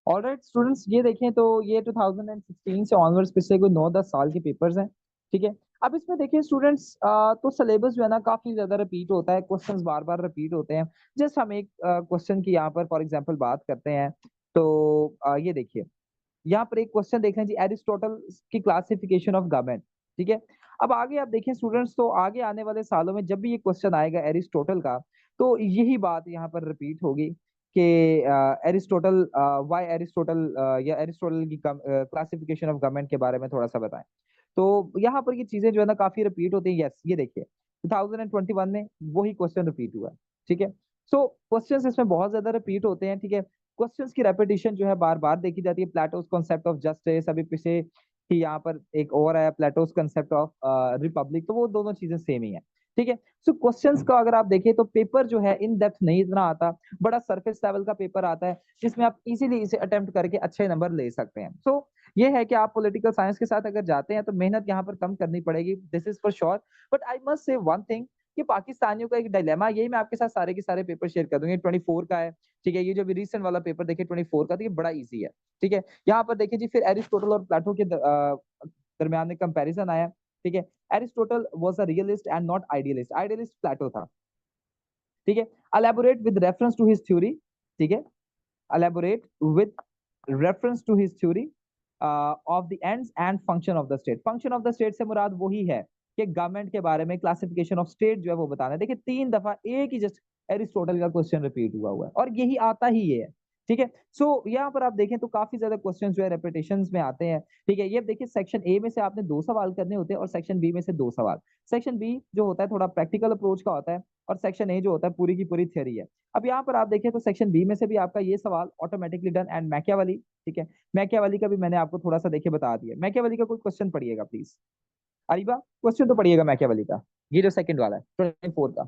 ऑलराइट स्टूडेंट्स, ये देखें तो ये 2016 से ऑनवर्ड्स पिछले कोई 9-10 साल के पेपर्स हैं, ठीक है। अब इसमें देखिए स्टूडेंट्स, तो सिलेबस जो है ना काफी ज्यादा रिपीट होता है, क्वेश्चंस बार बार रिपीट होते हैं। जस्ट हम एक क्वेश्चन की यहाँ पर फॉर एग्जांपल बात करते हैं, तो ये देखिए यहाँ पर एक क्वेश्चन देख लें जी, एरिस्टोटल की क्लासिफिकेशन ऑफ गवर्नमेंट, ठीक है। अब आगे आप देखें स्टूडेंट्स, तो आगे आने वाले सालों में जब भी ये क्वेश्चन आएगा एरिस्टोटल का, तो यही बात यहाँ पर रिपीट होगी कि एरिस्टोटल, वाई एरिस्टोटल, या एरिस्टोटल की क्लासिफिकेशन ऑफ गवर्नमेंट के बारे में थोड़ा सा बताएं। तो यहाँ पर ये चीजें जो है ना काफी रिपीट होती है। यस, ये देखिए 2021 में वही क्वेश्चन रिपीट हुआ है, ठीक है। सो क्वेश्चंस इसमें बहुत ज्यादा रिपीट होते हैं, ठीक है। क्वेश्चंस की रेपिटेशन जो है बार बार देखी जाती है। प्लेटोस कॉन्सेप्ट ऑफ जस्टिस, अभी पीछे ही यहाँ पर एक और आया प्लेटोस कॉन्सेप्ट ऑफ रिपब्लिक, तो वो दोनों चीजें सेम ही है, ठीक है। सो क्वेश्चंस का अगर आप देखें तो पेपर जो है इन डेप्थ नहीं इतना आता, बड़ा सरफेस लेवल का पेपर आता है, जिसमें आप इजीली इसे अटेम्प्ट करके अच्छे नंबर ले सकते हैं। सो ये है कि आप पॉलिटिकल साइंस के साथ अगर जाते हैं तो मेहनत यहाँ पर कम करनी पड़ेगी, this is for sure. But I must say one thing कि पाकिस्तानियों का एक डायलेमा, यही मैं आपके साथ सारे के सारे पेपर शेयर कर दूंगी। 24 का है, ठीक है। ये जो भी रिसेंट वाला पेपर देखिए 24 का, तो ये बड़ा इजी है, ठीक है। यहाँ पर देखिए जी, फिर एरिस्टोटल और प्लेटो के दरमियान में कंपैरिजन आया, ठीक है। Aristotle was a realist and not idealist, idealist Plato था, ठीक है। Elaborate with reference to his theory, ठीक है। Elaborate with reference to his theory of the ends and function of the state. Function of the state से मुराद वही है कि गवर्नमेंट के बारे में क्लासिफिकेशन ऑफ स्टेट जो है वो बताना है। देखिए 3 दफा एक ही जस्ट एरिस्टोटल का क्वेश्चन रिपीट हुआ है और यही आता ही ये है, ठीक है। सो यहाँ पर आप देखें तो काफी ज्यादा क्वेश्चन जो है रेपिटेशन में आते हैं, ठीक है। ये देखिए सेक्शन ए में से आपने 2 सवाल करने होते हैं और सेक्शन बी में से 2 सवाल। सेक्शन बी जो होता है थोड़ा प्रैक्टिकल अप्रोच का होता है और सेक्शन ए जो होता है पूरी की पूरी थ्योरी है। अब यहाँ पर आप देखें तो सेक्शन बी में से भी आपका ये सवाल ऑटोमेटिकली डन एंड मैकियावेली, ठीक है। मैकियावेली का भी मैंने आपको थोड़ा सा देखिए बता दिया। मैकियावेली का कोई क्वेश्चन पढ़िएगा प्लीज, अरीबा क्वेश्चन तो पढ़िएगा मैकियावेली का, ये जो सेकंड वाला है 24 का।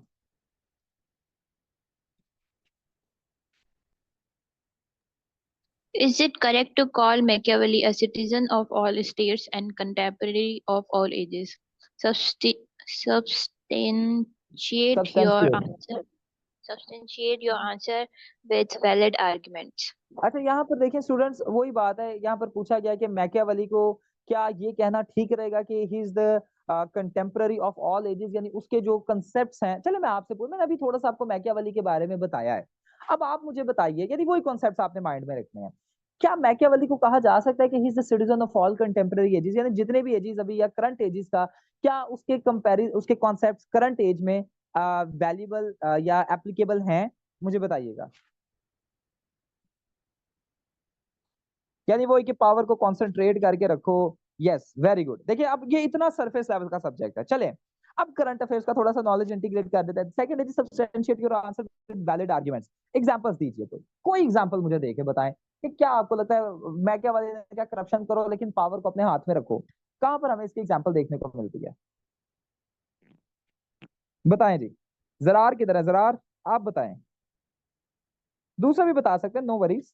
Is it correct to call Machiavelli a citizen of all states and contemporary of all ages? Substi- substantiate your substantiate. answer. Substantiate your answer with valid arguments. अच्छा यहाँ पर देखें स्टूडेंट्स, वही बात है, यहाँ पर पूछा गया कि मैकियावेली को क्या ये कहना ठीक रहेगा कि he is the contemporary of all ages, यानी उसके जो कंसेप्ट्स हैं। चलो मैं आपसे मैंने अभी थोड़ा सा आपको मैकियावेली के बारे में बताया है, अब आप मुझे बताइए यदि वही कॉन्सेप्ट्स आपने माइंड में रखने हैं, क्या मैकियावेली को कहा जा सकता है कि he is the citizen of all contemporary ages, यानी जितने भी एजेस अभी या करंट एजेस का, क्या उसके कंपेरिजन उसके कॉन्सेप्ट्स करंट एज में वैल्यूबल या एप्लीकेबल हैं? मुझे बताइएगा। यानी वो कि पावर को कंसंट्रेट करके रखो। Yes, very good. देखिए अब ये इतना सरफेस लेवल का सब्जेक्ट है, चले अब करंट अफेयर्स का थोड़ा सा नॉलेज इंटीग्रेट कर देते हैं। Second is substantiate your answer with valid arguments. Examples दीजिए, कोई एग्जांपल मुझे देके बताएं कि क्या आपको लगता है मैकियावेली ने क्या करप्शन करो लेकिन पावर को अपने हाथ में रखो, कहां पर हमें इसकी एग्जांपल देखने को मिलती है? बताएं जी। जरार किधर है? जरार आप बताएं, दूसरा भी बता सकते हैं, नो वरीज।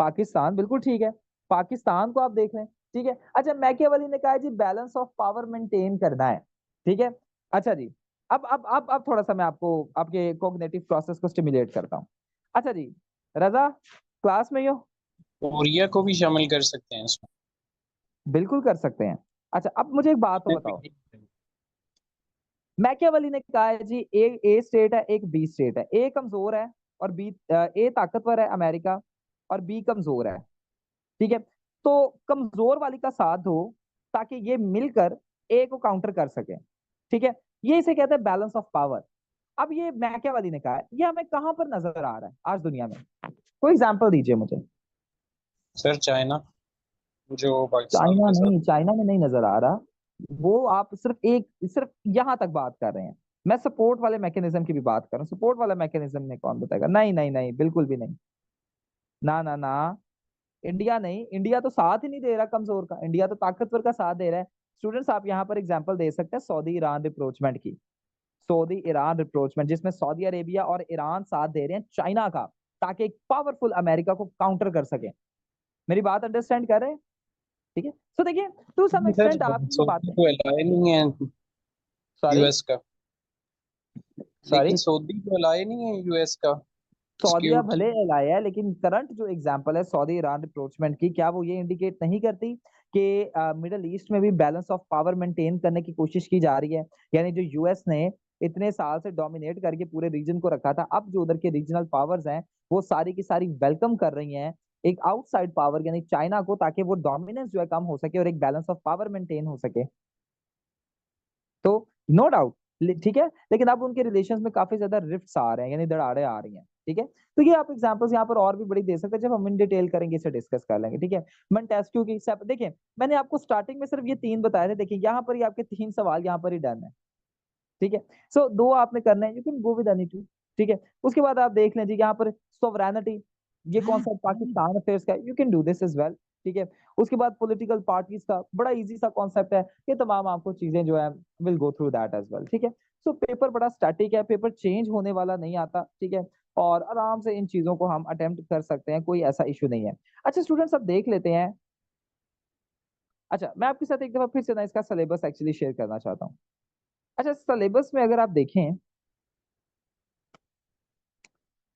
पाकिस्तान, बिल्कुल ठीक है, पाकिस्तान को आप देख लें, ठीक है। अच्छा मैकियावेली ने कहा है जी बैलेंस ऑफ पावर मेंटेन करना है, ठीक है। अच्छा जी, अब थोड़ा सा मैं आपको आपके कॉग्निटिव प्रोसेस को स्टिमुलेट करता हूँ। अच्छा जी, रजा क्लास में ही हो? कोरिया को भी शामिल कर सकते हैं इसमें। बिल्कुल कर सकते हैं। अच्छा अब मुझे एक बात तो बताओ, इसमें मैकियावेली ने कहा है जी एक ए स्टेट है एक बी स्टेट है, ए कमजोर है और बी, ए ताकतवर है अमेरिका और बी कमजोर है, ठीक है। तो कमजोर वाली का साथ दो ताकि ये मिलकर ए को काउंटर कर सके, ठीक है। ये इसे कहते हैं बैलेंस ऑफ पावर। अब ये मैकियावेली ने कहा है, ये हमें कहां पर नजर आ रहा है आज दुनिया में? कोई एग्जांपल दीजिए मुझे। सर चाइना जो पाकिस्तान चाइना के साथ। नहीं, चाइना में नहीं नजर आ रहा। वो आप सिर्फ यहां तक बात कर रहे हैं। मैं सपोर्ट वाले मैकेनिज्म की भी बात कर रहा हूँ। सपोर्ट वाला मैकेनिज्म में कौन बताएगा? नहीं नहीं नहीं, बिल्कुल भी नहीं। ना ना ना, इंडिया नहीं, इंडिया तो साथ ही नहीं दे रहा कमजोर का, इंडिया तो ताकतवर का साथ दे रहा है। स्टूडेंट्स आप यहाँ पर एग्जांपल दे सकते हैं सऊदी ईरान रिप्रोचमेंट की, सऊदी ईरान रिप्रोचमेंट जिसमें सऊदी अरेबिया और ईरान साथ दे रहे हैं चाइना का, ताकि एक पावरफुल अमेरिका को काउंटर कर सके। मेरी बात अंडरस्टैंड कर रहे हैं? ठीक है। सो देखिए टू सम सर एक्सटेंट आप ये सऊदी बातें, तो अलाय नहीं है सॉरी यूएस का। सॉरी लेकिन सऊदी तो अलाय नहीं है यूएस का। सऊदीया dispute. भले एलाया है, लेकिन करंट जो एग्जांपल है सऊदी ईरान अप्रोचमेंट की, क्या वो ये इंडिकेट नहीं करती कि मिडल ईस्ट में भी बैलेंस ऑफ पावर मेंटेन करने की कोशिश की जा रही है? यानी जो यूएस ने इतने साल से डोमिनेट करके पूरे रीजन को रखा था, अब जो उधर के रीजनल पावर्स हैं वो सारी की सारी वेलकम कर रही हैं एक आउटसाइड पावर यानी चाइना को, ताकि वो डोमिनेंस जो है कम हो सके और एक बैलेंस ऑफ पावर मेंटेन हो सके। तो नो डाउट, ठीक है, लेकिन अब उनके रिलेशंस में काफी ज्यादा रिफ्ट्स आ रहे हैं, यानी दरारें आ रही हैं। ठीक है, तो ये आप एग्जांपल्स यहाँ पर और भी बड़ी दे सकते हैं, जब हम इन डिटेल करेंगे इसे डिस्कस कर लेंगे। ठीक है, मोंटेस्क्यू की देखिए, मैंने आपको स्टार्टिंग में सिर्फ ये 3 बताए थे, देखिए यहाँ पर ही आपके 3 सवाल यहाँ पर ही डन है। ठीक है, सो 2 आपने करने हैं, you can go with any 2। ठीक है, उसके बाद आप देख लें जी यहाँ पर सोवरेनिटी, ये कॉन्सेप्ट पाकिस्तान अफेयर्स का, you can do this as well. ठीक है, उसके बाद पॉलिटिकल पार्टीज का बड़ा इजी सा कॉन्सेप्ट है, ये तमाम आपको चीजें जो है will go through that as well. ठीक है, सो पेपर बड़ा स्टैटिक है, पेपर चेंज होने वाला नहीं आता। ठीक है, और आराम से इन चीजों को हम अटेम्प्ट कर सकते हैं, कोई ऐसा इशू नहीं है। अच्छा स्टूडेंट्स, अब देख लेते हैं। अच्छा, मैं आपके साथ एक दफा फिर से ना इसका सिलेबस एक्चुअली शेयर करना चाहता हूँ। अच्छा, सिलेबस में अगर आप देखें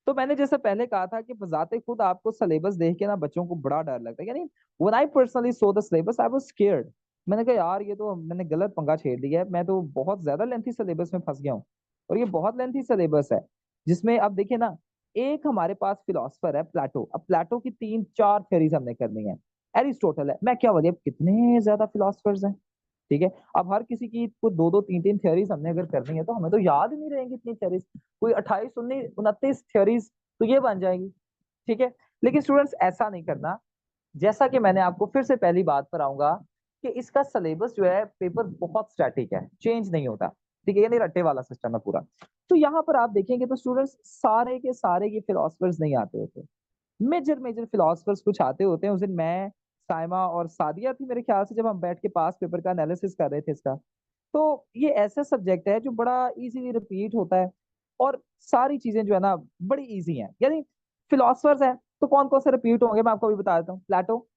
तो मैंने जैसे पहले कहा था कि बजाते खुद आपको सिलेबस देख के ना बच्चों को बड़ा डर लगता है। यानी when I personally so the syllabus I was scared. मैंने कहा यार ये तो मैंने गलत पंगा छेड़ लिया है, मैं तो बहुत ज्यादा लेंथी सिलेबस में फंस गया हूँ। और ये बहुत लेंथी सिलेबस है, जिसमें अब देखिए ना, एक हमारे पास फिलोसफर है प्लेटो। अब प्लेटो की 3-4 थ्योरीज हमने करनी है। एरिस्टोटल है, मैं क्या बोलिए, अब कितने ज्यादा फिलोसफर्स हैं। ठीक है, अब हर किसी की को 2-2 3-3 थ्योरीज हमने अगर करनी है तो हमें तो याद ही नहीं रहेंगी इतनी थ्योरीज। कोई 28-29 थ्योरीज तो ये बन जाएगी। ठीक है, लेकिन स्टूडेंट्स ऐसा नहीं करना। जैसा कि मैंने आपको फिर से पहली बात पर आऊंगा कि इसका सिलेबस जो है पेपर बहुत स्टैटिक है, चेंज नहीं होता। ठीक है, यानी रट्टे वाला सिस्टम है पूरा। तो यहाँ पर आप देखेंगे तो स्टूडेंट्स सारे के सारे ये फिलोसफर्स नहीं आते होते, मेजर मेजर फिलोसफर्स कुछ आते होते हैं। उस दिन मैं, साइमा और सादिया थी मेरे ख्याल से, जब हम बैठ के पास पेपर का एनालिसिस कर रहे थे इसका। तो ये ऐसा सब्जेक्ट है जो बड़ा इजीली रिपीट होता है, और सारी चीजें जो है ना बड़ी इजी हैं। यानी फिलोसफर्स हैं तो कौन कौन से रिपीट होंगे मैं आपको अभी बता देता हूँ। Plato,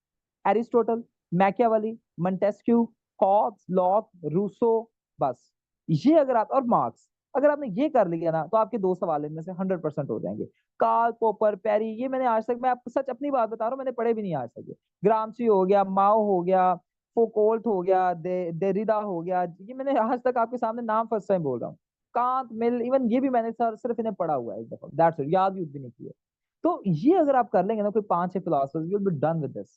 Aristotle, Machiavelli, Montesquieu, Hobbes, Locke, Rousseau, बस ये अगर आप, और मार्क्स, अगर आपने ये कर लिया ना तो आपके 2 सवाल इनमें से 100% हो जाएंगे। कार्ल पॉपर, पेरी, ये मैंने आज तक, मैं आपको सच अपनी बात बता रहा हूँ, मैंने पढ़े भी नहीं आज तक। ग्रामसी हो गया, माओ हो गया, फोकोल्ट हो गया, देरिदा हो गया, ये मैंने आज तक आपके सामने नाम फर्स्ट टाइम बोल रहा हूँ। कांत, मिल, इवन ये भी मैंने सर सिर्फ इन्हें पढ़ा हुआ है एक दफा, दैट्स इट, याद भी नहीं किया। तो ये अगर आप कर लेंगे ना कोई 5-6 philosophers, you will be done with this.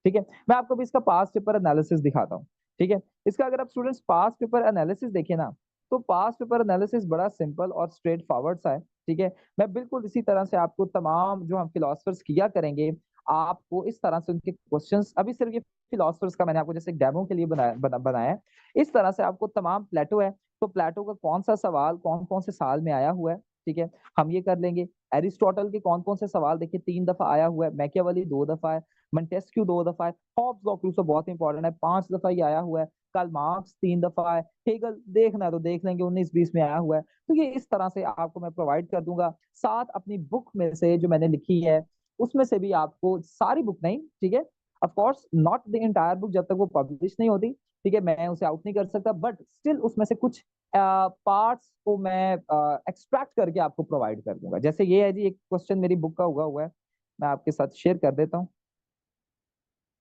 ठीक है, मैं आपको भी इसका पास पेपर एनालिसिस दिखाता हूँ। ठीक है, इसका अगर आप स्टूडेंट्स पास पेपर एनालिसिस देखें ना, तो पास पेपर एनालिसिस बड़ा सिंपल और स्ट्रेट फॉरवर्ड सा है। ठीक है, मैं बिल्कुल इसी तरह से आपको तमाम जो हम फिलोसफर्स किया करेंगे, आपको इस तरह से उनके क्वेश्चंस, अभी सिर्फ ये फिलोसफर्स का मैंने आपको जैसे डेमो के लिए बनाया है, इस तरह से आपको तमाम, प्लेटो है तो प्लेटो का कौन सा सवाल कौन कौन से साल में आया हुआ है, ठीक है, हम ये कर लेंगे। एरिस्टोटल के कौन कौन से सवाल देखिए 3 दफा आया हुआ है, मैकियावेली 2 दफा है, मोंटेस्क्यू 2 दफा है, हॉब्स लॉक रूसो बहुत इंपॉर्टेंट है 5 दफा ही आया हुआ है, कार्ल मार्क्स 3 दफा है, हेगल देखना है तो देख लेंगे 19-20 में आया हुआ है। तो ये इस तरह से आपको मैं प्रोवाइड कर दूंगा, साथ अपनी बुक में से जो मैंने लिखी है उसमें से भी आपको, सारी बुक नहीं, ठीक है, of course not the entire book, जब तक वो पब्लिश नहीं होती, ठीक है, मैं उसे आउट नहीं कर सकता, बट स्टिल उसमें से कुछ पार्ट्स को मैं एक्सट्रैक्ट करके आपको प्रोवाइड कर दूंगा। जैसे ये है जी, एक क्वेश्चन मेरी बुक का हुआ है, मैं आपके साथ शेयर कर देता हूँ।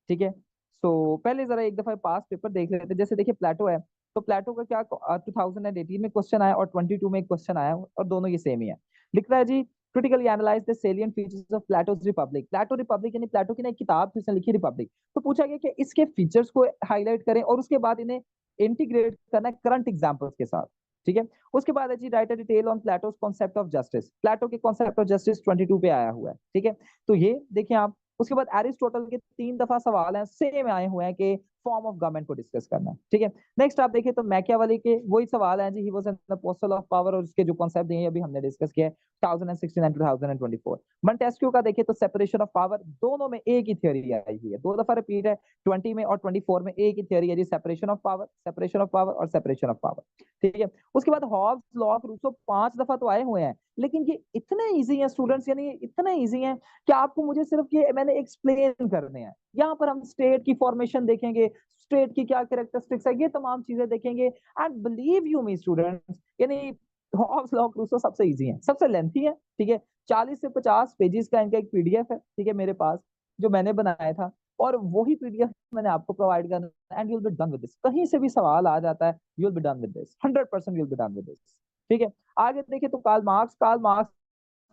ठीक है, सो पहले जरा एक दफा पास पेपर देख लेते हैं। जैसे देखिए प्लेटो है, तो प्लेटो का क्या 2018 में क्वेश्चन आया और 22 में एक क्वेश्चन आया, और दोनों ये सेम ही है। लिख रहा है जी, critically analyse the salient features of Plato's Republic. Plato Republic यानी प्लेटो की ना एक किताब थी, उसने लिखी रिपब्लिक। तो पूछा गया कि इसके फीचर्स को हाईलाइट करें और उसके बाद इन्हें इंटीग्रेट करना है करंट एग्जांपल्स के साथ। ठीक है, उसके बाद है जी, write a detail on Plato's concept of justice. Plato के कॉन्सेप्ट ऑफ जस्टिस 22 पे आया हुआ है। ठीक है, तो ये देखिए आप। उसके बाद एरिस्टोटल के 3 दफा सवाल हैं, सेम आए हुए हैं कि फॉर्म ऑफ गवर्नमेंट को डिस्कस करना है। ठीक है, नेक्स्ट आप देखिए तो मैकियावेली के वही सवाल हैं जी, he was an apostle of power, और उसके जो कॉन्सेप्ट दिए अभी हमने डिस्कस किया 2016 एंड 2024। मोंटेस्क्यू का देखिए तो सेपरेशन ऑफ पावर, दोनों में एक ही थ्योरी आई हुई है, 2 दफा रिपीट है, 20 में और 24 में एक ही थ्योरी है जी, separation of power, separation of power और सेपरेशन ऑफ पावर। ठीक है, उसके बाद हॉब्स, लॉक, रूसो 5 दफा तो आए हुए हैं, लेकिन ये इतने इजी हैं स्टूडेंट्स, यानी इतने इजी हैं कि आपको मुझे सिर्फ ये मैंने एक्सप्लेन करने हैं। यहाँ पर हम स्टेट की फॉर्मेशन देखेंगे, स्टेट की क्या कैरेक्टरिस्टिक्स है, ये तमाम चीजें देखेंगे, and believe you me students, यानी हॉब्स लॉ ऑफ रूसो सबसे इजी है, सबसे लेंथी है, ठीक है। 40 से 50 पेजेस का इनका एक पीडीएफ है, ठीक है, मेरे पास, जो मैंने बनाया था, और वही पीडीएफ मैंने आपको प्रोवाइड करना, and you will be done with this. कहीं से भी सवाल आ जाता है, you will be done with this, 100% you will be done with this, ठीक है। आगे देखिए तो कार्ल मार्क्स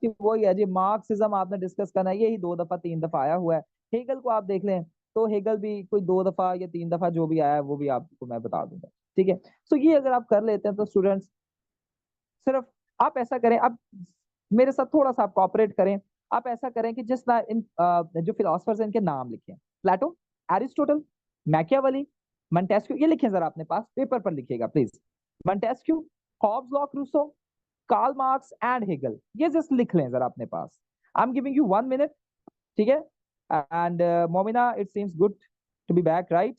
की वही है जी, मार्क्सिज्म आपने डिस्कस करना है, यही 2 दफा 3 दफा आया हुआ है। हेगल को आप देख लें, तो हेगल भी कोई 2 दफा या 3 दफा जो भी आया है वो भी आपको मैं बता दूंगा, ठीक है। सो ये अगर आप कर लेते हैं तो स्टूडेंट्स, सिर्फ आप ऐसा करें, आप मेरे साथ थोड़ा सा आप कॉपरेट करें। आप ऐसा करें कि जिस ना इन जो फिलोसफर्स हैं इनके नाम लिखें, प्लेटो, एरिस्टोटल, मैकियावेली, मोंटेस्क्यू, ये लिखें जरा अपने पास, पेपर पर लिखिएगा please. Montesquieu, Hobbes, Locke, Rousseau, Karl Marx and Hegel, ये जस्ट लिख लें जरा अपने पास। I am giving you 1 minute, ठीक है। And Momina, it seems good to be back, right?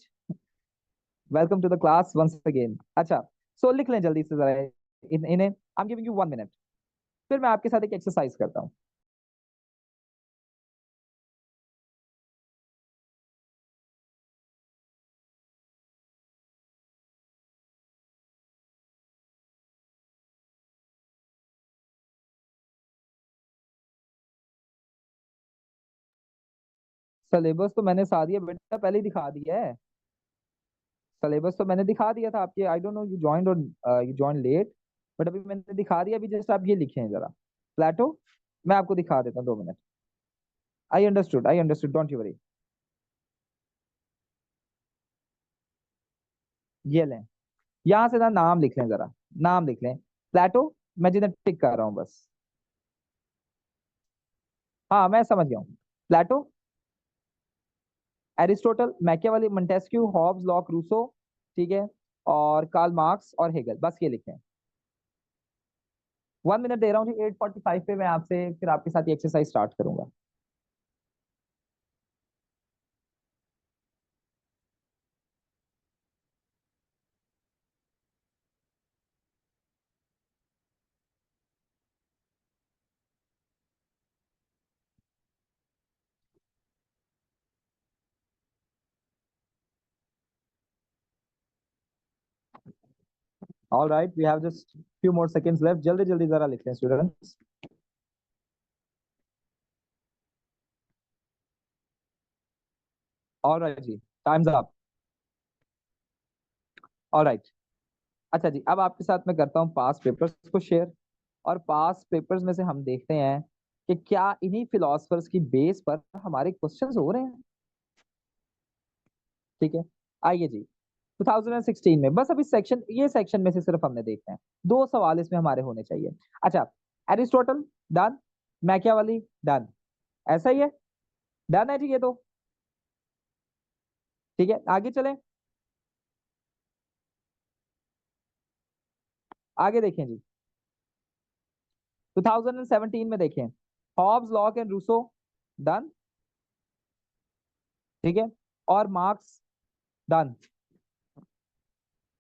Welcome to the class once again. अच्छा, सो लिख लें जल्दी से जरा इन्हें। I am giving you 1 minute, फिर मैं आपके साथ एक एक्सरसाइज करता हूँ। सिलेबस तो मैंने सादिया बेटा पहले ही दिखा दिया है। सिलेबस तो मैंने दिखा दिया था आपके, I don't know you joined और यू जॉइन लेट, बट अभी मैंने दिखा दिया। अभी जस्ट आप ये लिखे हैं जरा, प्लेटो। मैं आपको दिखा देता हूँ, 2 minute. I understood, don't you worry. ये लें, यहाँ से ना नाम लिख लें जरा, नाम लिख लें, प्लेटो। मैं जिन्हें टिक कर रहा हूँ बस, हाँ मैं समझ गया हूँ। Plato, Aristotle, Machiavelli, Montesquieu, Hobbes, Locke, Rousseau, ठीक है, और कार्ल मार्क्स और हेगल, बस ये लिखें। 1 मिनट दे रहा हूँ जी, 8:45 पे मैं आपसे फिर आपके साथ ये एक्सरसाइज स्टार्ट करूंगा। All right, we have just few more seconds left, जल्दी जल्दी जरा लिख लें स्टूडेंट्स। ऑल राइट जी, टाइम्स अप। ऑल राइट, अच्छा जी, अब आपके साथ मैं करता हूँ पास पेपर्स को शेयर, और पास पेपर्स में से हम देखते हैं कि क्या इन्हीं फिलोसफर्स की बेस पर हमारे क्वेश्चंस हो रहे हैं, ठीक है। आइए जी, 2016 में बस अभी सेक्शन, ये सेक्शन में से सिर्फ हमने देखना है, 2 सवाल इसमें हमारे होने चाहिए। अच्छा, एरिस्टोटल डन, मैकियावेली डन, ऐसा ही है, डन है जी ये तो, ठीक है। आगे चलें, आगे देखें जी, 2017 में देखें, Hobbes, Locke and Rousseau done, ठीक है, और मार्क्स डन,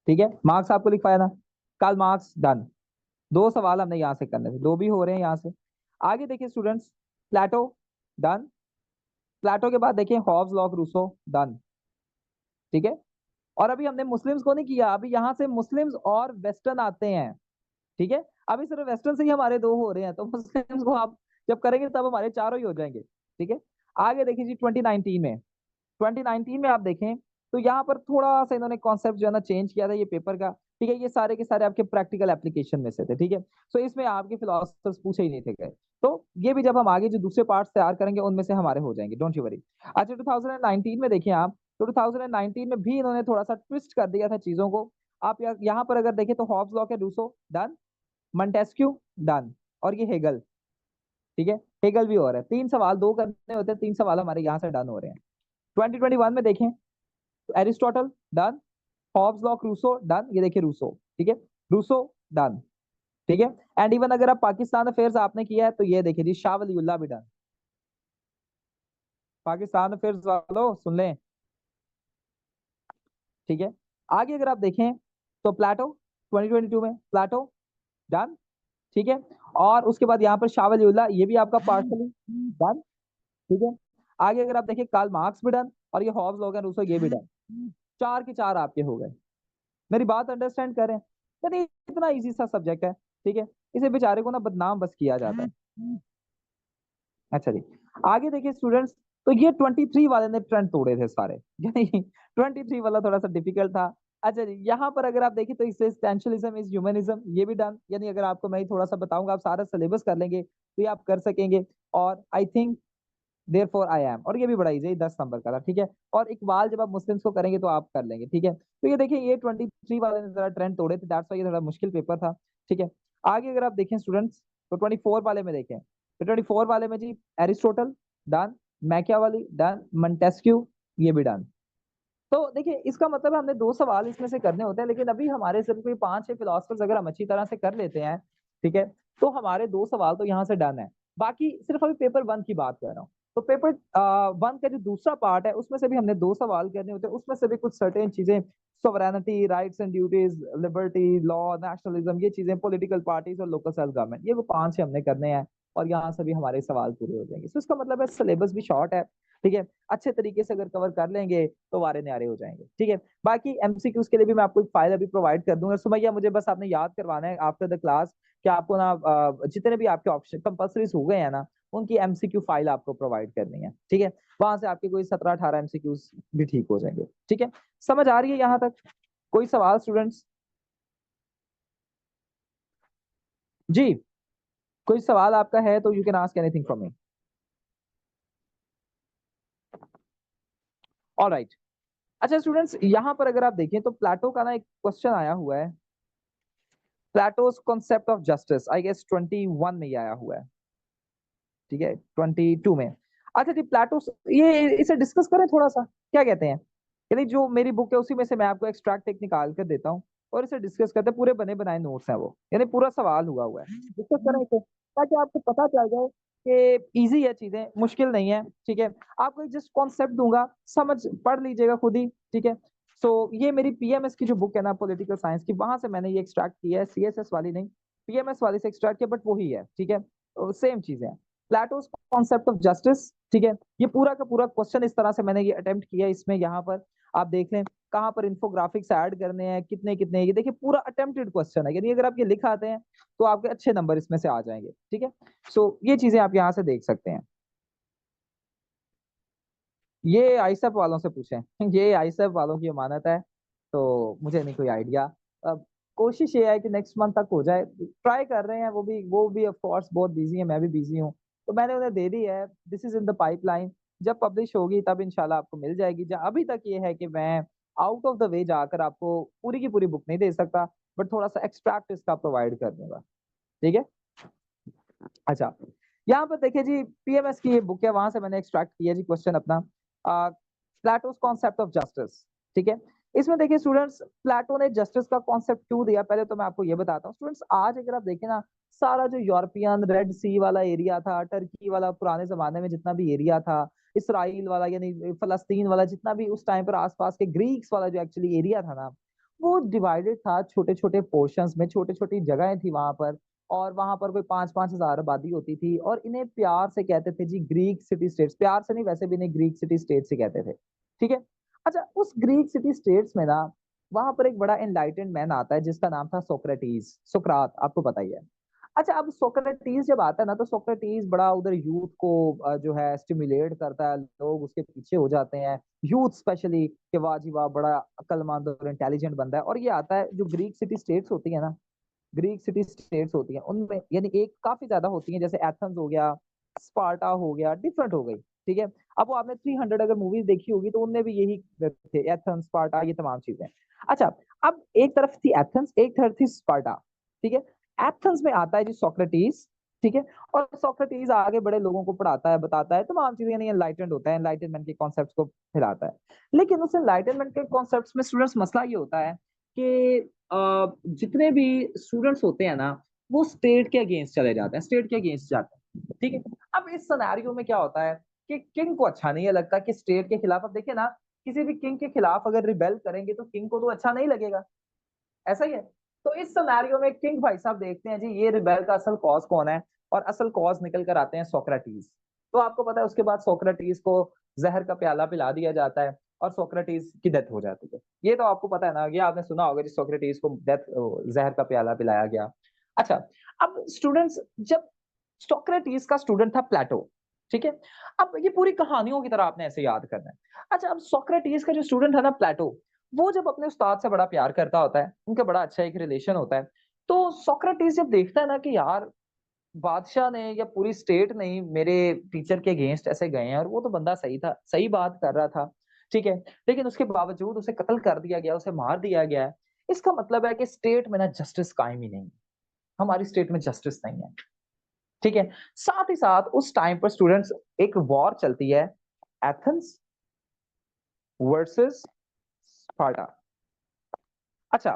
ठीक है, मार्क्स आपको लिखवाया ना, कार्ल मार्क्स डन। 2 सवाल हमने यहाँ से करने थे, 2 भी हो रहे हैं यहाँ से। आगे देखिए स्टूडेंट्स, प्लेटो डन, प्लेटो के बाद देखिए हॉब्स, लॉक, रूसो डन, ठीक है। और अभी हमने मुस्लिम्स को नहीं किया, अभी यहाँ से मुस्लिम्स और वेस्टर्न आते हैं, ठीक है। अभी सिर्फ वेस्टर्न से ही हमारे 2 हो रहे हैं, तो मुस्लिम्स को आप जब करेंगे तब हमारे 4 ही हो जाएंगे, ठीक है। आगे देखिए जी, 2019 में आप देखें तो यहाँ पर थोड़ा सा इन्होंने कॉन्सेप्ट जो है ना चेंज किया था ये पेपर का, ठीक है। ये सारे के सारे आपके प्रैक्टिकल एप्लीकेशन में से थे, ठीक है। सो इसमें आपके फिलोसफर्स पूछे ही नहीं थे गए, तो ये भी जब हम आगे जो दूसरे पार्ट तैयार करेंगे उनमें से हमारे हो जाएंगे, डोंट यू वरी। अच्छा, 2019 में देखिए आप, तो 2019 में भी इन्होंने थोड़ा सा ट्विस्ट कर दिया था चीजों को। आप यहाँ पर अगर देखें तो Hobbes, Locke and Rousseau done, Montesquieu done, और ये हेगल, ठीक है, हेगल भी हो रहा है। 3 सवाल 2 करने होते हैं, 3 सवाल हमारे यहाँ से डन हो रहे हैं। 2021 में देखें तो Aristotle done, Hobbes, Locke, Rousseau done, ये देखिए रूसो, ठीक है, रूसो डन, ठीक है। एंड इवन अगर आप पाकिस्तान अफेयर्स आपने किया है तो ये देखिए जी, शाह वलीउल्लाह भी डन। पाकिस्तान अफेयर्स वालों सुन लें, ठीक है। आगे अगर आप देखें तो प्लेटो 2022 में प्लेटो डन, ठीक है। और उसके बाद यहाँ पर शाह वलीउल्लाह, ये भी आपका पार्सली डन, ठीक है। आगे अगर आप देखें कार्ल मार्क्स भी डन, और ये हॉब्स, लॉक एंड रूसो ये भी डन। 4 के 4 आपके हो गए, मेरी बात अंडरस्टैंड करें, यानी इतना इजी सा सब्जेक्ट है। ठीक है, इसे बेचारे को ना बदनाम बस किया जाता है। अच्छा जी, आगे देखिए स्टूडेंट्स, तो ये 23 वाले ने ट्रेंड तोड़े थे सारे यानी 23 वाला थोड़ा सा डिफिकल्ट था। अच्छा जी, यहाँ पर अगर आप देखिए तो इससे एसेंशियलिज्म इज ह्यूमनिज्म, ये भी डन, यानी अगर आपको मैं थोड़ा सा बताऊंगा आप सारा सिलेबस कर लेंगे तो ये आप कर सकेंगे। और I think therefore I am, और ये भी बड़ा इजी, 10 नंबर का था, ठीक है। और इकबाल जब आप मुस्लिम्स को करेंगे तो आप कर लेंगे, ठीक है। तो ये देखिए ये 23 वाले ने जरा ट्रेंड तोड़े थे, दैट्स व्हाई ये थोड़ा मुश्किल पेपर था, ठीक है। आगे अगर आप देखें स्टूडेंट्स, तो 24 वाले में देखें, तो 24 वाले में जी एरिस्टोटल डन, मैकियावेली डन, मंटेस्क्यू ये भी डन। तो देखिए इसका मतलब है हमने 2 सवाल इसमें से करने होते हैं, लेकिन अभी हमारे सिर्फ कोई 5-6 फिलोसफर्स अगर हम अच्छी तरह से कर लेते हैं, ठीक है, तो हमारे 2 सवाल तो यहाँ से डन है। बाकी सिर्फ अभी पेपर 1 की बात कर रहा हूँ, तो पेपर 1 का जो दूसरा पार्ट है उसमें से भी हमने 2 सवाल करने होते हैं, उसमें से भी कुछ सर्टेन चीजें, sovereignty, rights and duties, liberty, law, nationalism, ये चीजें, पॉलिटिकल पार्टीज और लोकल सेल्फ गवर्नमेंट, ये वो 5 हमने करने हैं, और यहाँ से भी हमारे सवाल पूरे हो जाएंगे। तो इसका मतलब है सिलेबस भी शॉर्ट है, ठीक है, अच्छे तरीके से अगर कवर कर लेंगे तो वारे न्यारे हो जाएंगे, ठीक है। बाकी एमसीक्यूज के लिए भी मैं आपको एक फाइल अभी प्रोवाइड कर दूंगा सुमैया, मुझे बस आपने याद करवाना है आफ्टर द क्लास कि आपको ना जितने भी आपके ऑप्शन कंपल्सरीज हो गए हैं ना, उनकी एमसीक्यू फाइल आपको प्रोवाइड करनी है, ठीक है। वहां से आपके कोई 17-18 एमसीक्यूज भी ठीक हो जाएंगे, ठीक है। समझ आ रही है यहाँ तक? कोई सवाल स्टूडेंट्स? जी, कोई सवाल आपका है तो you can ask anything from me. Alright, अच्छा स्टूडेंट्स, यहाँ पर अगर आप देखें तो प्लेटो का ना एक क्वेश्चन आया हुआ है, Plato's concept of justice, I guess 21 में ये आया हुआ है, ठीक है, 22 में। अच्छा जी, प्लेटोस, ये इसे डिस्कस करें थोड़ा सा, क्या कहते हैं? यानी जो मेरी बुक है उसी में से मैं आपको एक्सट्रैक्ट एक निकाल कर देता हूँ और इसे डिस्कस करते हैं, पूरे बने बनाए नोट्स हैं वो, यानी पूरा सवाल हुआ है, डिस्कस करें इसे ताकि आपको पता चल जाए कि इजी है, चीजें मुश्किल नहीं है, ठीक है। आपको एक जस्ट कॉन्सेप्ट दूंगा, समझ पढ़ लीजिएगा खुद ही, ठीक है। सो ये मेरी पीएमएस की जो बुक है ना पॉलिटिकल साइंस की, वहां से मैंने ये एक्सट्रैक्ट किया है, सीएसएस वाली नहीं, पीएमएस वाली से एक्सट्रैक्ट किया, बट वही है, ठीक है, सेम चीजें हैं। प्लेटोस कॉन्सेप्ट ऑफ जस्टिस, ठीक है, ये पूरा का पूरा क्वेश्चन इस तरह से मैंने ये अटेम्प्ट किया, इसमें यहाँ पर आप देख लें कहाँ पर इन्फोग्राफिक्स ऐड करने हैं, कितने कितने, ये देखिए पूरा अटेम्प्टेड क्वेश्चन है, यानी अगर आप ये लिख आते हैं तो आपके अच्छे नंबर इसमें से आ जाएंगे, ठीक है। सो ये चीजें आप यहाँ से देख सकते हैं। ये आईसेफ वालों से पूछें ये आईसेफ वालों की अमानत है, तो मुझे नहीं कोई आइडिया। अब कोशिश ये है कि नेक्स्ट मंथ तक हो जाए, ट्राई कर रहे हैं, वो भी ऑफ कोर्स बहुत बिजी है, मैं भी बिजी हूँ, तो मैंने उन्हें दे दी है, this is in the pipeline, जब पब्लिश होगी तब इंशाल्लाह आपको मिल जाएगी। अभी तक ये है कि मैं आउट ऑफ द वे जाकर आपको पूरी की पूरी बुक नहीं दे सकता, बट थोड़ा सा एक्सट्रैक्ट इसका प्रोवाइड कर दूंगा, ठीक है। अच्छा, यहाँ पर देखिए जी, पीएमएस की ये बुक है, वहां से मैंने एक्सट्रैक्ट किया जी क्वेश्चन अपना, प्लेटोस कॉन्सेप्ट ऑफ जस्टिस, ठीक है। इसमें देखिए स्टूडेंट्स, प्लेटो ने जस्टिस का कॉन्सेप्ट क्यों दिया, पहले तो मैं आपको ये बताता हूँ स्टूडेंट्स। आज अगर आप देखें ना, सारा जो यूरोपियन रेड सी वाला एरिया था, टर्की वाला पुराने जमाने में जितना भी एरिया था, इसराइल वाला यानी फलस्तीन वाला, जितना भी उस टाइम पर आसपास के ग्रीक्स वाला जो एक्चुअली एरिया था ना, वो डिवाइडेड था छोटे छोटे पोर्शंस में, छोटी छोटी जगहें थी वहां पर, और वहां पर कोई 5-5 हजार आबादी होती थी, और इन्हें प्यार से कहते थे जी ग्रीक सिटी स्टेट्स, प्यार से नहीं वैसे भी इन्हें ग्रीक सिटी स्टेट्स से कहते थे, ठीक है। अच्छा, उस ग्रीक सिटी स्टेट्स में ना, वहां पर एक बड़ा एनलाइटेंड मैन आता है जिसका नाम था सोक्रेटिस, सुकरात, आपको पता ही है। अच्छा, अब सोक्रेटिस जब आता है ना, तो सोक्रेटिस बड़ा उधर यूथ को जो है स्टिमुलेट करता है, लोग उसके पीछे हो जाते हैं, यूथ स्पेशली, कि वाह जी वाह, बड़ा अक्लमंद और इंटेलिजेंट बंदा है। और ये आता है, जो ग्रीक सिटी स्टेट्स होती है ना, ग्रीक सिटी स्टेट्स होती हैं उनमें, यानी एक काफी ज्यादा होती हैं, जैसे एथेंस हो गया, स्पार्टा हो गया, डिफरेंट हो गई, ठीक है। अब वो आपने 300 अगर मूवीज देखी होगी तो उनमें भी यही थे, एथेंस, स्पार्टा, ये तमाम चीजें। अच्छा, अब एक तरफ थी एथेंस, एक तरफ थी स्पार्टा, ठीक है। एथेंस में आता है जी सोक्रेटिस, ठीक है, और सोक्रेटिस आगे बड़े लोगों को पढ़ाता है, बताता है तमाम चीजें, यानी एनलाइटेंड होता है, एनलाइटनमेंट के कॉन्सेप्ट्स को फैलाता है। लेकिन उस एनलाइटनमेंट के कॉन्सेप्ट्स में स्टूडेंट्स मसला ये होता है कि जितने भी स्टूडेंट्स होते हैं ना, वो स्टेट के अगेंस्ट चले जाते हैं, स्टेट के अगेंस्ट जाते हैं, ठीक है। अब इस सिनेरियो में क्या होता है कि किंग को अच्छा नहीं लगता कि स्टेट के खिलाफ, अब देखिए ना, किसी भी किंग के खिलाफ अगर रिबेल करेंगे तो किंग को तो अच्छा नहीं लगेगा, ऐसा ही है। तो इस सिनेरियो में किंग भाई साहब देखते हैं जी ये रिबेल का असल कॉज कौन है, और असल कॉज निकल कर आते हैं सोक्रेटिस। तो आपको पता है उसके बाद सोक्रेटिस को जहर का प्याला पिला दिया जाता है और सोक्रेटिस की डेथ हो जाती है, ये तो आपको पता है ना, ये आपने सुना होगा जी, सोक्रेटिस को डेथ, जहर का प्याला पिलाया गया। अच्छा, अब स्टूडेंट्स, जब सोक्रेटिस का स्टूडेंट था प्लेटो, ठीक है, अब ये पूरी कहानियों की तरह आपने ऐसे याद करना है। अच्छा, अब सोक्रेटिस का जो स्टूडेंट है ना प्लेटो, वो जब अपने उस्ताद से बड़ा प्यार करता होता है, उनका बड़ा अच्छा एक रिलेशन होता है, तो सोक्रेटिस जब देखता है ना कि यार बादशाह ने या पूरी स्टेट ने ही मेरे टीचर के अगेंस्ट ऐसे गए हैं और वो तो बंदा सही था, सही बात कर रहा था, ठीक है, लेकिन उसके बावजूद उसे कत्ल कर दिया गया, उसे मार दिया गया है। इसका मतलब है कि स्टेट में ना जस्टिस कायम ही नहीं है, हमारी स्टेट में जस्टिस नहीं है, ठीक है। साथ ही साथ उस टाइम पर स्टूडेंट्स एक वॉर चलती है, एथेंस वर्सेस स्पार्टा। अच्छा,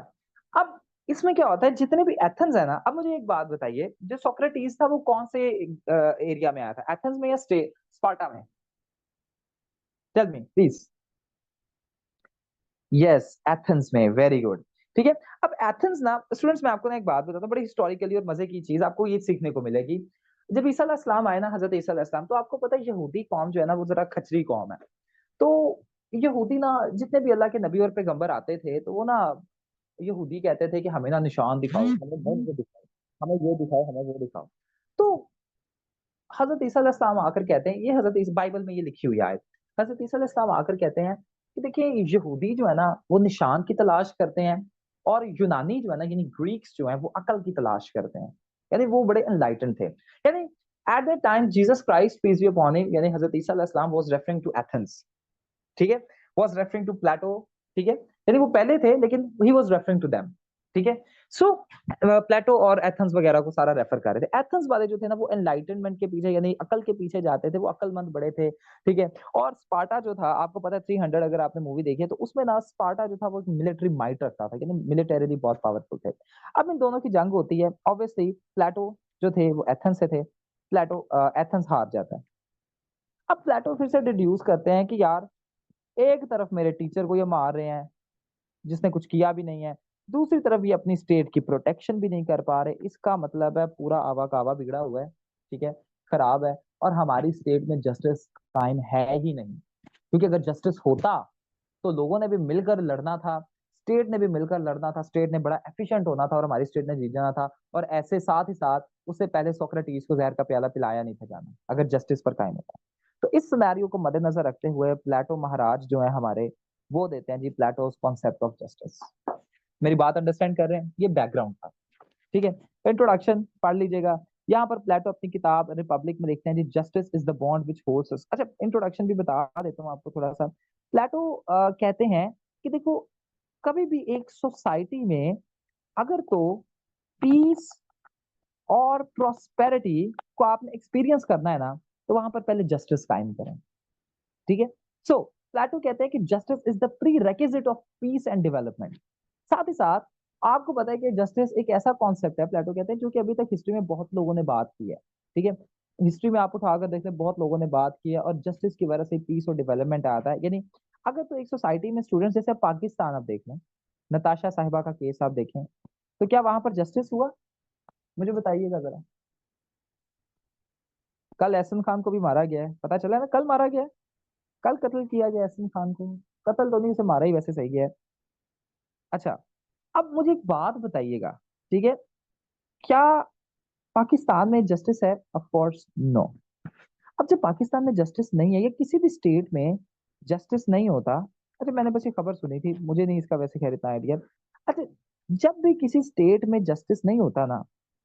अब इसमें क्या होता है, जितने भी एथेंस है ना, अब मुझे एक बात बताइए, जो सोक्रेटिस था वो कौन से एरिया में आया था, एथेंस में या स्पार्टा में? Tell me please. Yes, Athens में, वेरी गुड, ठीक है। अब एथेंस ना स्टूडेंट्स, मैं आपको ना एक बात बताता हूँ, बड़ी हिस्टोरिकली और मजे की चीज आपको ये सीखने को मिलेगी। जब ईसा अलैहि सलाम आए ना, हजरत ईसा अलैहि सलाम, तो आपको पता है यहूदी कौम जो है ना वो जरा खचरी कौम है। तो यहूदी ना, जितने भी अल्लाह के नबी और पैगंबर आते थे, तो वो ना यहूदी कहते थे कि हमें ना निशान दिखाओ, हमें मंत्र दिखाओ, हमें ये दिखाओ, हमें वो दिखाओ। तो हजरत ईसा अलैहि सलाम आकर कहते हैं, ये हजरत इस बाइबल में ये लिखी हुई आयत, हजरत ईसा अलैहि सलाम आकर कहते हैं कि देखिए यहूदी जो है ना वो निशान की तलाश करते हैं, और यूनानी जो है ना यानी ग्रीक्स जो है वो अकल की तलाश करते हैं, यानी वो बड़े एनलाइटन थे। यानी at that time Jesus Christ peace be upon him, यानी हजरत ईसा अलैहि सलाम वाज रेफरिंग टू एथेंस, ठीक है, वाज रेफरिंग टू प्लेटो, ठीक है, यानी वो पहले थे लेकिन he was referring to them, ठीक है। सो प्लेटो और एथेंस वगैरह को सारा रेफर कर रहे थे। एथेंस वाले जो थे ना वो एनलाइटनमेंट के पीछे यानी अकल के पीछे जाते थे, वो अकलमंद बड़े थे, ठीक है। और स्पार्टा जो था, आपको पता है 300, अगर आपने मूवी देखी है तो उसमें ना स्पार्टा जो था वो मिलिट्री माइट रखता था, यानी मिलिटरीली बहुत पावरफुल थे। अब इन दोनों की जंग होती है, ऑब्वियसली प्लेटो जो थे वो एथेंस से थे, प्लेटो एथेंस हार जाता है। अब प्लेटो फिर से डिड्यूस करते हैं कि यार एक तरफ मेरे टीचर को ये मार रहे हैं जिसने कुछ किया भी नहीं है, दूसरी तरफ ये अपनी स्टेट की प्रोटेक्शन भी नहीं कर पा रहे, इसका मतलब है पूरा आवा कावा बिगड़ा हुआ है, ठीक है, खराब है, और हमारी स्टेट में जस्टिस कायम है ही नहीं। क्योंकि अगर जस्टिस होता तो लोगों ने भी मिलकर लड़ना था, स्टेट ने भी मिलकर लड़ना था, स्टेट ने बड़ा एफिशिएंट होना था और हमारी स्टेट ने जीत जाना था। और ऐसे साथ ही साथ उससे पहले सोक्रेटिस को जहर का प्याला पिलाया नहीं था जाना, अगर जस्टिस पर कायम होता। तो इस सिनेरियो को मद्देनजर रखते हुए प्लेटो महाराज जो है हमारे, वो देते हैं जी प्लेटोस कॉन्सेप्ट ऑफ जस्टिस। मेरी बात अंडरस्टैंड कर रहे हैं? ये बैकग्राउंड था, ठीक है। इंट्रोडक्शन पढ़ लीजिएगा। यहाँ पर प्लेटो अपनी किताब रिपब्लिक में लिखते हैं जी, justice is the bond which holds us. अच्छा, इंट्रोडक्शन भी बता देता हूँ आपको थोड़ा सा। प्लेटो कहते हैं कि देखो, कभी भी एक सोसाइटी में अगर तो पीस और प्रोस्पेरिटी को आपने एक्सपीरियंस करना है ना, तो वहां पर पहले जस्टिस कायम करें, ठीक है। सो प्लेटो कहते हैं कि justice is the pre requisite of peace and development. साथ ही साथ आपको पता है कि जस्टिस एक ऐसा कॉन्सेप्ट है, प्लेटो कहते हैं, जो कि अभी तक हिस्ट्री में बहुत लोगों ने बात की है, ठीक है। हिस्ट्री में आप उठाकर देखते हैं बहुत लोगों ने बात की है, और जस्टिस की वजह से पीस और डेवलपमेंट आता है। यानी अगर तो एक सोसाइटी में स्टूडेंट्स, जैसे पाकिस्तान आप देख लें, नताशा साहिबा का केस आप देखें, तो क्या वहां पर जस्टिस हुआ? मुझे बताइएगा जरा। कल एहसन खान को भी मारा गया है, पता चला है ना, कल मारा गया है, कल कत्ल किया गया एहसन खान को। कत्ल तो नहीं, उसे मारा ही वैसे सही है। अच्छा, अब मुझे एक बात बताइएगा, ठीक है, क्या पाकिस्तान में जस्टिस है? Of course no. अब जब पाकिस्तान में जस्टिस नहीं है या किसी भी स्टेट में जस्टिस नहीं होता, अच्छा मैंने बस ये खबर सुनी थी, मुझे नहीं इसका वैसे खैर इतना आइडिया। अच्छा, जब भी किसी स्टेट में जस्टिस नहीं होता ना,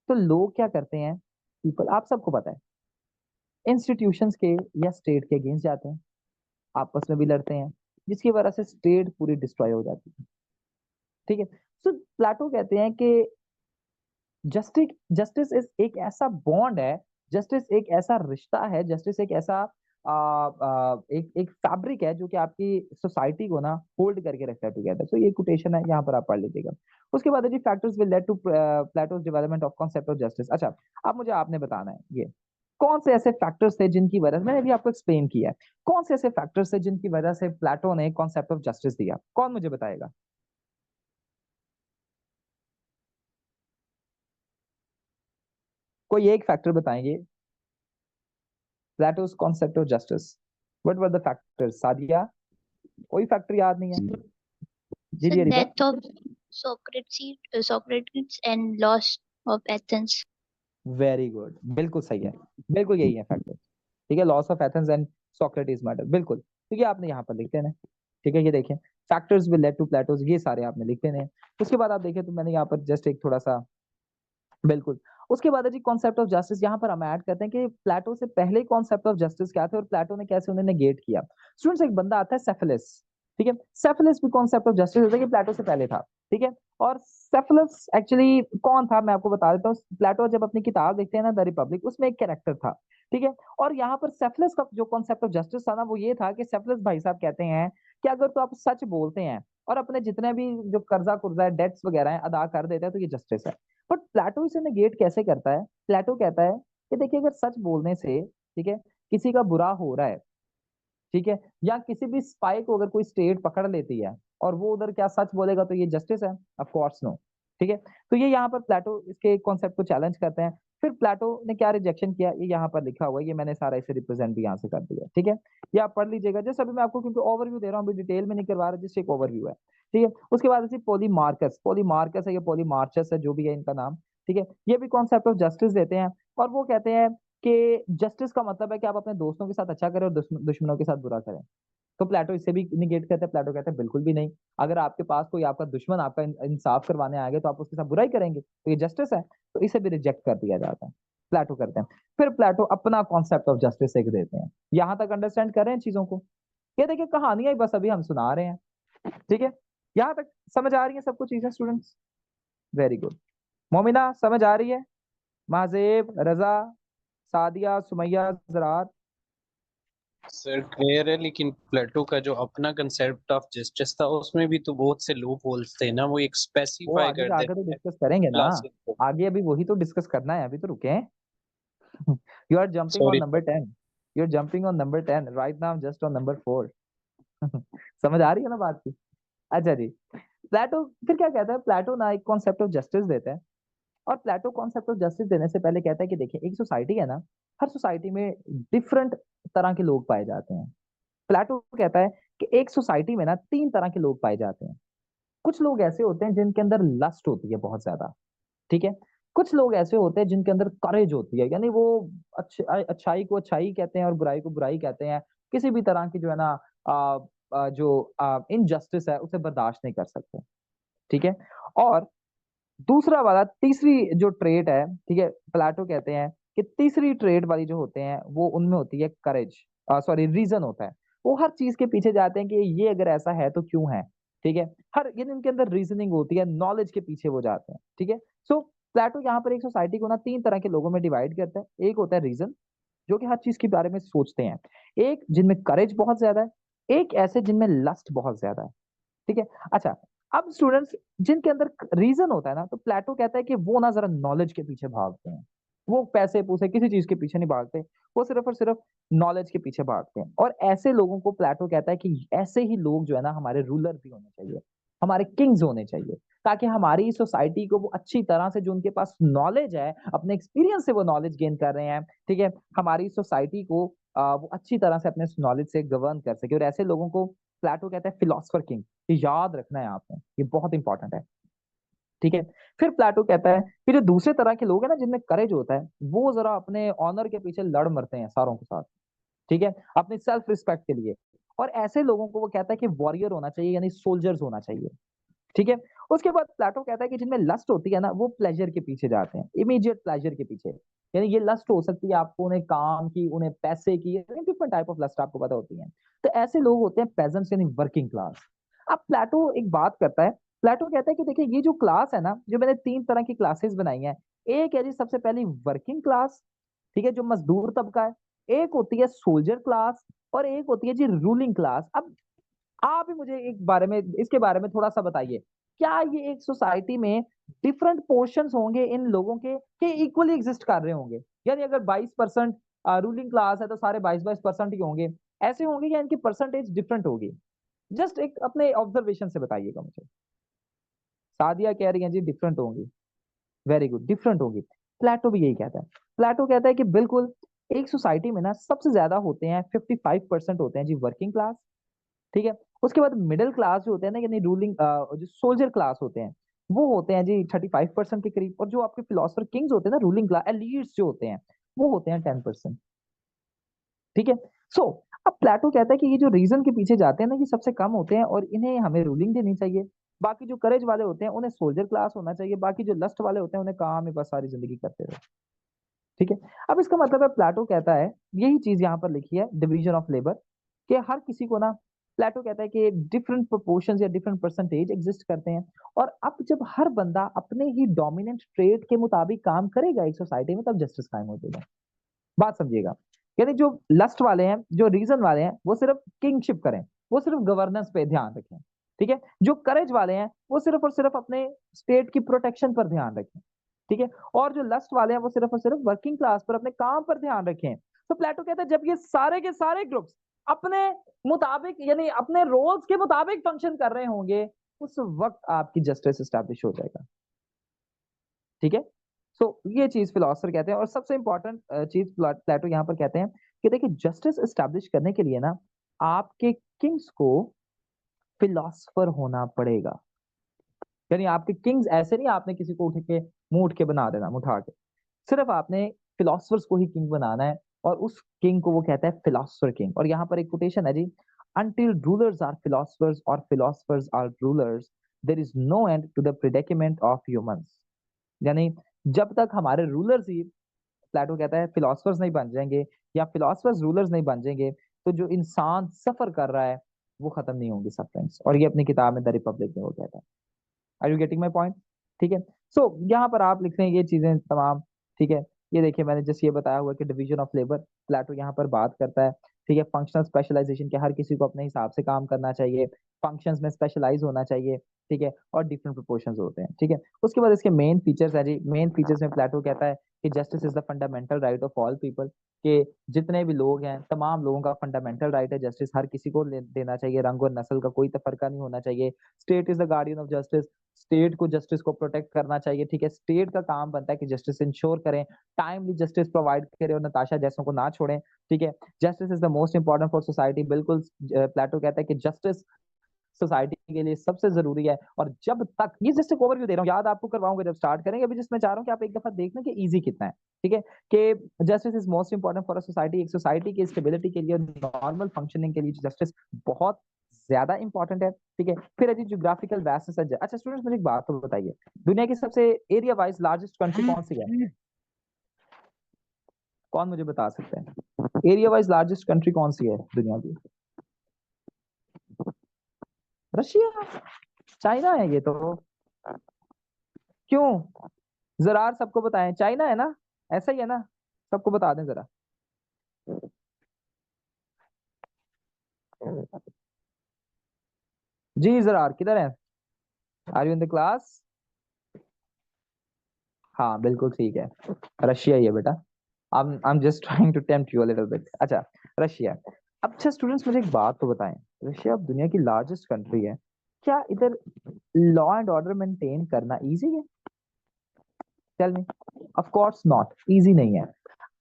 तो लोग क्या करते हैं, पीपल, आप सबको पता है, इंस्टीट्यूशंस के या स्टेट के अगेंस्ट जाते हैं, आपस में भी लड़ते हैं, जिसकी वजह से स्टेट पूरी डिस्ट्रॉय हो जाती है, ठीक है। सो प्लेटो कहते हैं कि जस्टिस जस्टिस इज एक ऐसा बॉन्ड है, जस्टिस एक ऐसा रिश्ता है, जस्टिस एक ऐसा एक एक फैब्रिक है जो कि आपकी सोसाइटी को ना होल्ड करके रखता है टुगेदर। सो ये कोटेशन है, यहाँ पर आप पढ़ लीजिएगा। उसके बाद है जी, factors will lead to Plato's development of concept of justice. अच्छा, अब मुझे आपने बताना है ये कौन से ऐसे फैक्टर्स थे जिनकी वजह से, मैंने अभी आपको एक्सप्लेन किया है, कौन से ऐसे फैक्टर्स थे जिनकी वजह से प्लेटो ने कॉन्सेप्ट ऑफ जस्टिस दिया, कौन मुझे बताएगा? कोई एक फैक्टर बताएंगे, Plato's concept of justice, what were the factors? Sadia, कोई फैक्टर याद नहीं है? जी So जी Areeba. death of Socrates and lost of Athens. Very good, बिल्कुल सही है, बिल्कुल यही है फैक्टर। ठीक है, loss of Athens and Socrates murder, बिल्कुल। तो ये आपने यहाँ पर लिख देना है। ठीक है, ये देखें, factors will lead to Plato's, ये सारे आपने लिख देने हैं। उसके बाद आप देखें तो मैंने यहाँ पर जस्ट एक थोड़ा सा, बिल्कुल। उसके बाद है जी कॉन्सेप्ट ऑफ जस्टिस। यहाँ पर हम ऐड करते हैं कि प्लेटो से पहले कॉन्सेप्ट ऑफ जस्टिस क्या थे और प्लेटो ने कैसे उन्हें नेगेट किया। स्टूडेंट्स, एक बंदा आता है सेफिलिस। ठीक है, सेफिलिस भी कॉन्सेप्ट ऑफ जस्टिस होता है कि प्लेटो से पहले था। ठीक है, और सेफिलिस एक्चुअली कौन था मैं आपको बता देता हूँ। प्लेटो जब अपनी किताब लिखते हैं ना द रिपब्लिक, उसमें एक कैरेक्टर था। ठीक है, और यहाँ पर सेफिलिस का जो कॉन्सेप्ट ऑफ जस्टिस था ना, वो ये था कि सेफिलिस भाई साहब कहते हैं कि अगर तो आप सच बोलते हैं और अपने जितने भी जो कर्जा कुर्जा है, डेट्स वगैरह है, अदा कर देते हैं, तो ये जस्टिस है। बट प्लेटो इसे नेगेट कैसे करता है। प्लेटो कहता है कि देखिए, अगर सच बोलने से, ठीक है, किसी का बुरा हो रहा है, ठीक है, या किसी भी स्पाई को अगर कोई स्टेट पकड़ लेती है और वो उधर क्या सच बोलेगा, तो ये जस्टिस है? Of course no. ठीक है, तो ये यहाँ पर प्लेटो इसके कॉन्सेप्ट को चैलेंज करते हैं। फिर प्लेटो ने क्या रिजेक्शन किया, ये यहाँ पर लिखा हुआ है, ये मैंने सारा इसे रिप्रेजेंट भी यहाँ से कर दिया। ठीक है, ये आप पढ़ लीजिएगा। जैसे अभी मैं आपको क्योंकि ओवरव्यू दे रहा हूँ, अभी डिटेल में नहीं करवा रहा, जस्ट एक ओवरव्यू है। ठीक है, उसके बाद ऐसे पॉलीमार्कस, पॉलीमार्कस है या पॉलीमार्चस है, जो भी है इनका नाम। ठीक है, ये भी कॉन्सेप्ट ऑफ जस्टिस देते हैं और वो कहते हैं कि जस्टिस का मतलब है कि आप अपने दोस्तों के साथ अच्छा करें और दुश्मनों के साथ बुरा करें। तो प्लेटो इससे भी निगेट करता है। प्लेटो कहता है बिल्कुल भी नहीं। अगर आपके पास कोई आपका दुश्मन आपका इंसाफ करवाने आ गया, तो आप उसके साथ बुराई करेंगे, तो ये जस्टिस है। तो इसे भी रिजेक्ट कर दिया जाता है, प्लेटो करते हैं। फिर प्लेटो अपना कॉन्सेप्ट ऑफ जस्टिस एक देते हैं। यहां तक अंडरस्टैंड कर रहे हैं चीजों को? ये देखिए, कहानियां ही बस अभी हम सुना रहे हैं। ठीक है, यहां तक समझ आ रही है सबको चीजें स्टूडेंट्स? Very good. मोमिना समझ आ रही है? महाजेब, रजा, सादिया, सुमैया, जरात? सर क्लियर है, लेकिन प्लेटो का जो अपना कंसेप्ट ऑफ जस्टिस था उसमें भी तो बहुत से लूप होल्स थे ना, वो एक वो स्पेसिफाई आगे कर जाकर तो देते हैं डिस्कस करेंगे ना। क्लासेस को। आगे अभी वही तो डिस्कस करना है, अभी तो रुके हैं। You are jumping on sorry number sir. 10. You're jumping on number 10. Right now I'm just on number 4. समझ आ रही है ना बात की? अच्छा जी, प्लेटो फिर क्या कहता है। प्लेटो ना एक कॉन्सेप्ट ऑफ जस्टिस देता है। और प्लेटो कॉन्सेप्ट ऑफ जस्टिस देने से पहले कहता है कि देखिए, एक सोसाइटी है ना, हर सोसाइटी में डिफरेंट तरह के लोग पाए जाते हैं। प्लेटो कहता है कि एक सोसाइटी में ना 3 तरह के लोग पाए जाते हैं। कुछ लोग ऐसे होते हैं जिनके अंदर लस्ट होती है बहुत ज्यादा। ठीक है, कुछ लोग ऐसे होते हैं जिनके अंदर करेज होती है, यानी वो अच्छाई को अच्छाई कहते हैं और बुराई को बुराई कहते हैं। किसी भी तरह की जो है ना जो इनजस्टिस है उसे बर्दाश्त नहीं कर सकते। ठीक है, और दूसरा वाला, तीसरी जो ट्रेट है, ठीक है, प्लाटो कहते हैं कि तीसरी ट्रेट वाली जो होते हैं वो उनमें होती है करेज, सॉरी रीजन होता है। वो हर चीज के पीछे जाते हैं कि ये अगर ऐसा है तो क्यों है। ठीक है, हर ये इनके अंदर रीजनिंग होती है, नॉलेज के पीछे वो जाते हैं। ठीक है, सो प्लेटो यहाँ पर एक सोसाइटी को ना 3 तरह के लोगों में डिवाइड करता है। एक होता है रीजन, जो कि हर चीज के बारे में सोचते हैं। एक जिनमें करेज बहुत ज्यादा है, एक ऐसे जिनमें लस्ट बहुत ज्यादा है। ठीक है, अच्छा, अब स्टूडेंट्स, जिनके अंदर रीजन होता है ना, तो प्लेटो कहता है कि वो ना जरा नॉलेज के पीछे भागते हैं। वो पैसे पूसे किसी चीज के पीछे नहीं भागते, वो सिर्फ और सिर्फ नॉलेज के पीछे भागते हैं। और ऐसे लोगों को प्लेटो कहता है कि ऐसे ही लोग जो है ना हमारे रूलर भी होने चाहिए, हमारे किंग्स होने चाहिए, ताकि हमारी सोसाइटी को वो अच्छी तरह से, जो उनके पास नॉलेज है, अपने एक्सपीरियंस से वो नॉलेज गेन कर रहे हैं, ठीक है, हमारी सोसाइटी को वो अच्छी तरह से अपने नॉलेज से गवर्न कर सके। और ऐसे लोगों को प्लेटो कहता है फिलोसफर किंग। ये याद रखना है आपने, ये बहुत इंपॉर्टेंट है। ठीक है, फिर प्लेटो कहता है कि जो दूसरे तरह के लोग हैं ना, जिनमें करेज होता है, वो जरा अपने ऑनर के पीछे लड़ मरते हैं सारों के साथ। ठीक है, अपनी सेल्फ रिस्पेक्ट के लिए। और ऐसे लोगों को वो कहता है कि वॉरियर होना चाहिए, यानी सोल्जर्स होना चाहिए। ठीक है, उसके बाद प्लेटो कहता है कि जिनमें लस्ट होती है ना, वो प्लेजर के पीछे जाते हैं, इमीडिएट प्लेजर के पीछे। यानी ये लस्ट हो सकती है आपको, उन्हें काम की, उन्हें पैसे की, डिफरेंट टाइप ऑफ लस्ट आपको पता होती है। तो ऐसे लोग होते हैं पेजेंट्स, यानी वर्किंग क्लास। अब प्लेटो एक बात करता है। प्लेटो कहता है कि देखिए, ये जो क्लास है ना, जो मैंने 3 तरह की क्लासेस बनाई हैं, एक है जी सबसे पहली वर्किंग क्लास, ठीक है, जो मजदूर तबका है। एक होती है सोल्जर क्लास, और एक होती है जी रूलिंग क्लास। अब आप ही मुझे एक बारे में, इसके बारे में थोड़ा सा बताइए। क्या ये एक सोसाइटी में डिफरेंट पोर्शंस होंगे इन लोगों के इक्वली एग्जिस्ट कर रहे होंगे? यानी अगर 22% रूलिंग क्लास है, तो सारे 22% ही होंगे, ऐसे होंगे, या इनकी परसेंटेज डिफरेंट होगी? जस्ट एक अपने ऑब्जर्वेशन से बताइएगा मुझे। सादिया कह रही है जी डिफरेंट होंगी। वेरी गुड, डिफरेंट होगी। प्लेटो भी यही कहता है। प्लेटो कहता है कि बिल्कुल, एक सोसाइटी में ना सबसे ज्यादा होते हैं, 55% होते हैं जी वर्किंग क्लास। ठीक है, उसके बाद मिडिल क्लास जो होते हैं ना, यानी रूलिंग जो सोल्जर क्लास होते हैं, वो होते हैं जी 35% के करीब, और जो आपके फिलोसफर किंग्स होते हैं ना, रूलिंग क्लास एलीट्स जो होते हैं, वो होते हैं 10%। ठीक है। सो अब प्लेटो कहता है कि ये जो रीजन के पीछे जाते हैं ना, ये सबसे कम होते हैं और इन्हें हमें रूलिंग देनी चाहिए। बाकी जो करेज वाले होते हैं उन्हें सोल्जर क्लास होना चाहिए, बाकी जो लस्ट वाले होते हैं उन्हें काम है बस सारी जिंदगी करते रहो। ठीक है। अब इसका मतलब है प्लेटो कहता है, यही चीज यहाँ पर लिखी है डिवीजन ऑफ लेबर, कि हर किसी को ना, प्लेटो कहता है कि डिफरेंट प्रोपोर्शंस या डिफरेंट परसेंटेज एग्जिस्ट करते हैं, और अब जब हर बंदा अपने ही डोमिनेंट ट्रेड के मुताबिक काम करेगा एक सोसाइटी में, तब जस्टिस कायम हो जाएगा। बात समझिएगा। यानी जो लस्ट वाले हैं, जो रीजन वाले हैं, वो सिर्फ किंगशिप करें, वो सिर्फ गवर्नेंस पे ध्यान रखें। ठीक है। जो करेज वाले हैं वो सिर्फ और सिर्फ अपने स्टेट की प्रोटेक्शन पर ध्यान रखें। ठीक है। और जो लस्ट वाले हैं वो सिर्फ और सिर्फ वर्किंग क्लास पर, अपने काम पर ध्यान रखें। तो प्लेटो कहता है जब ये सारे के सारे ग्रुप्स अपने मुताबिक, यानी अपने रोल्स के मुताबिक फंक्शन कर रहे होंगे, उस वक्त आपकी जस्टिस एस्टैब्लिश हो जाएगा। ठीक है। सो ये चीज फिलोसफर कहते हैं, और सबसे इंपॉर्टेंट चीज प्लेटो यहाँ पर कहते हैं कि देखिए जस्टिस एस्टैब्लिश करने के लिए ना, आपके किंग्स को फिलोसफर होना पड़ेगा। यानी आपके किंग्स ऐसे नहीं, आपने किसी को उठ के मुंह उठ के बना देना, उठा के, सिर्फ आपने फिलोसफर्स को ही किंग बनाना है, और उस किंग को वो कहता है फिलोसफर किंग। और यहाँ पर एक कोटेशन है जी, until rulers are philosophers or philosophers are rulers, there is no end to the predicament of humans। यानी जब तक हमारे रूलर्स ही, प्लेटो कहता है, फिलोसफर्स नहीं बन जाएंगे, या फिलोसफर्स रूलर्स नहीं बन जाएंगे, तो जो इंसान सफर कर रहा है वो खत्म नहीं होंगी सफरिंग्स। और ये अपनी किताब में द रिपब्लिक में वो कहता है। Are you getting my point? ठीक है। सो यहाँ पर आप लिख रहे हैं ये चीजें तमाम। ठीक है। ये देखिए मैंने जस्ट ये बताया हुआ कि डिवीजन ऑफ लेबर, प्लेटो यहाँ पर बात करता है। ठीक है। फंक्शनल स्पेशलाइजेशन के, हर किसी को अपने हिसाब से काम करना चाहिए, फंक्शंस में स्पेशलाइज होना चाहिए। ठीक है। और डिफरेंट प्रोपोर्शंस होते हैं। ठीक है। उसके बाद इसके मेन फीचर्स है जी। मेन फीचर्स में प्लेटो कहता है कि justice is the fundamental right of all people, कि जितने भी लोग हैं तमाम लोगों का फंडामेंटल राइट है, जस्टिस हर किसी को देना चाहिए, रंग और नस्ल का कोई तफरका नहीं होना चाहिए। State is the guardian of justice, state को जस्टिस को प्रोटेक्ट करना चाहिए। ठीक है। स्टेट का काम बनता है कि जस्टिस इंश्योर करें, टाइमली जस्टिस प्रोवाइड करें और नताशा जैसों को ना छोड़ें। ठीक है। Justice is the most important for society, बिल्कुल प्लेटो कहता है कि जस्टिस सोसाइटी के लिए सबसे जरूरी है। और जब तक, ये जस्ट एक ओवरव्यू दे रहा हूँ, याद आपको करवाऊंगा जब स्टार्ट करेंगे, अभी जिसमें चाह रहा हूँ कि आप एक दफा देखना कि इजी कितना है। ठीक है। कि justice is most important for a society, एक सोसाइटी की स्टेबिलिटी के लिए, नॉर्मल फंक्शनिंग के लिए जस्टिस बहुत ज्यादा इंपॉर्टेंट है। ठीक है। फिर है जी ज्योग्राफिकल वैस्टनेस। अच्छा स्टूडेंट्स मुझे एक बात तो बताइए, दुनिया की सबसे एरिया वाइज लार्जेस्ट कंट्री कौन सी है? कौन मुझे बता सकते हैं एरिया वाइज लार्जेस्ट कंट्री कौन सी है दुनिया की? रशिया, चाइना है ये तो। क्यों? जरा सबको बताएं, चाइना है ना? ऐसा ही है ना? सबको बता दें जरा। जी जरार किधर है? Are you in the class? हाँ बिल्कुल ठीक है, रशिया ही है बेटा। I'm just trying to tempt you a little bit। अच्छा, रशिया। अब अच्छा स्टूडेंट्स मुझे एक बात तो बताएं, रशिया अब दुनिया की लार्जेस्ट कंट्री है, क्या इधर लॉ एंड ऑर्डर मेंटेन करना इजी है? Tell me. Of course not, easy नहीं है।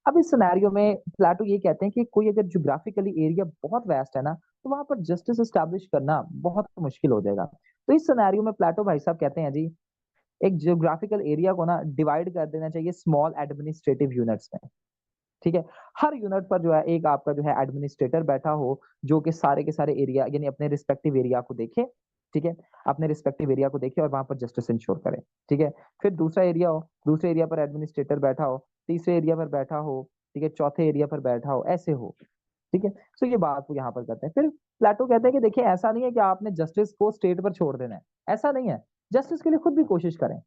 अब इस सिनेरियो में प्लेटो ये कहते हैं कि कोई अगर ज्योग्राफिकली एरिया बहुत वेस्ट है ना, तो वहां पर जस्टिस एस्टैब्लिश करना बहुत मुश्किल हो जाएगा। तो इस सिनेरियो में प्लेटो भाई साहब कहते हैं जी, एक ज्योग्राफिकल एरिया को ना डिवाइड कर देना चाहिए स्मॉल एडमिनिस्ट्रेटिव यूनिट्स में। ठीक है। हर यूनिट पर जो है एक आपका जो है एडमिनिस्ट्रेटर बैठा हो, जो कि सारे के सारे एरिया, यानी अपने रिस्पेक्टिव एरिया को देखे। ठीक है। अपने रिस्पेक्टिव एरिया को देखे और वहां पर जस्टिस इंश्योर करे। ठीक है। फिर दूसरा एरिया हो, दूसरे एरिया पर एडमिनिस्ट्रेटर बैठा हो, तीसरे एरिया पर बैठा हो, ठीक है, चौथे एरिया पर बैठा हो, ऐसे हो। ठीक है। तो ये बात वो यहाँ पर करते हैं। फिर प्लेटो कहते हैं कि देखिए ऐसा नहीं है कि आपने जस्टिस को स्टेट पर छोड़ देना है, ऐसा नहीं है। जस्टिस के लिए खुद भी कोशिश करें।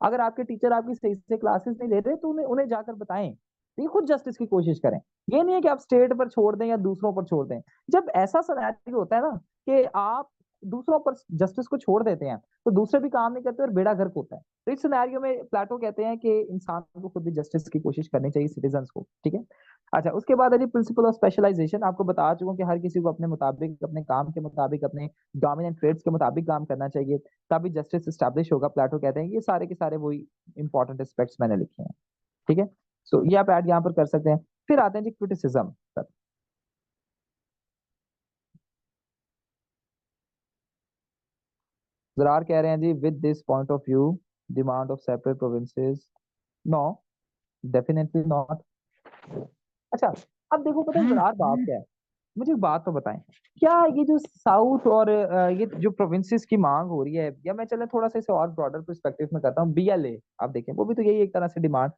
अगर आपके टीचर आपकी सही से क्लासेस नहीं ले रहे तो उन्हें उन्हें जाकर बताएं, ये खुद जस्टिस की कोशिश करें। ये नहीं है कि आप स्टेट पर छोड़ दें या दूसरों पर छोड़ दें। जब ऐसा सिनेरियो होता है ना कि आप दूसरों पर जस्टिस को छोड़ देते हैं, तो दूसरे भी काम नहीं करते और बेड़ा गर्क होता है। तो इस सिनेरियो में प्लेटो कहते हैं कि इंसान को खुद भी जस्टिस की कोशिश करनी चाहिए, सिटीजन्स को। ठीक है। अच्छा, उसके बाद है जी प्रिंसिपल ऑफ स्पेशलाइजेशन। आपको बता चुका हूं कि हर किसी को अपने मुताबिक, अपने काम के मुताबिक, अपने डोमिनेंट ट्रेड्स के मुताबिक काम करना चाहिए, तभी जस्टिस स्टैब्लिश होगा। प्लेटो कहते हैं ये सारे के सारे वही इंपॉर्टेंट एस्पेक्ट्स मैंने लिखे हैं। ठीक है। सो ये आप ऐड यहाँ पर कर सकते हैं। फिर आते हैं जी क्रिटिसिज्म पर। जरार कह रहे हैं जी with this point of view demand of separate provinces, no definitely not. अच्छा अब देखो पता है जरार बात क्या है, मुझे एक बात तो बताएं, क्या ये जो साउथ और ये जो प्रोविंसेस की मांग हो रही है, या मैं चले थोड़ा सा इसे और ब्रॉडर पर्सपेक्टिव में करता हूँ, बीएलए आप देखें वो भी तो यही एक तरह से डिमांड,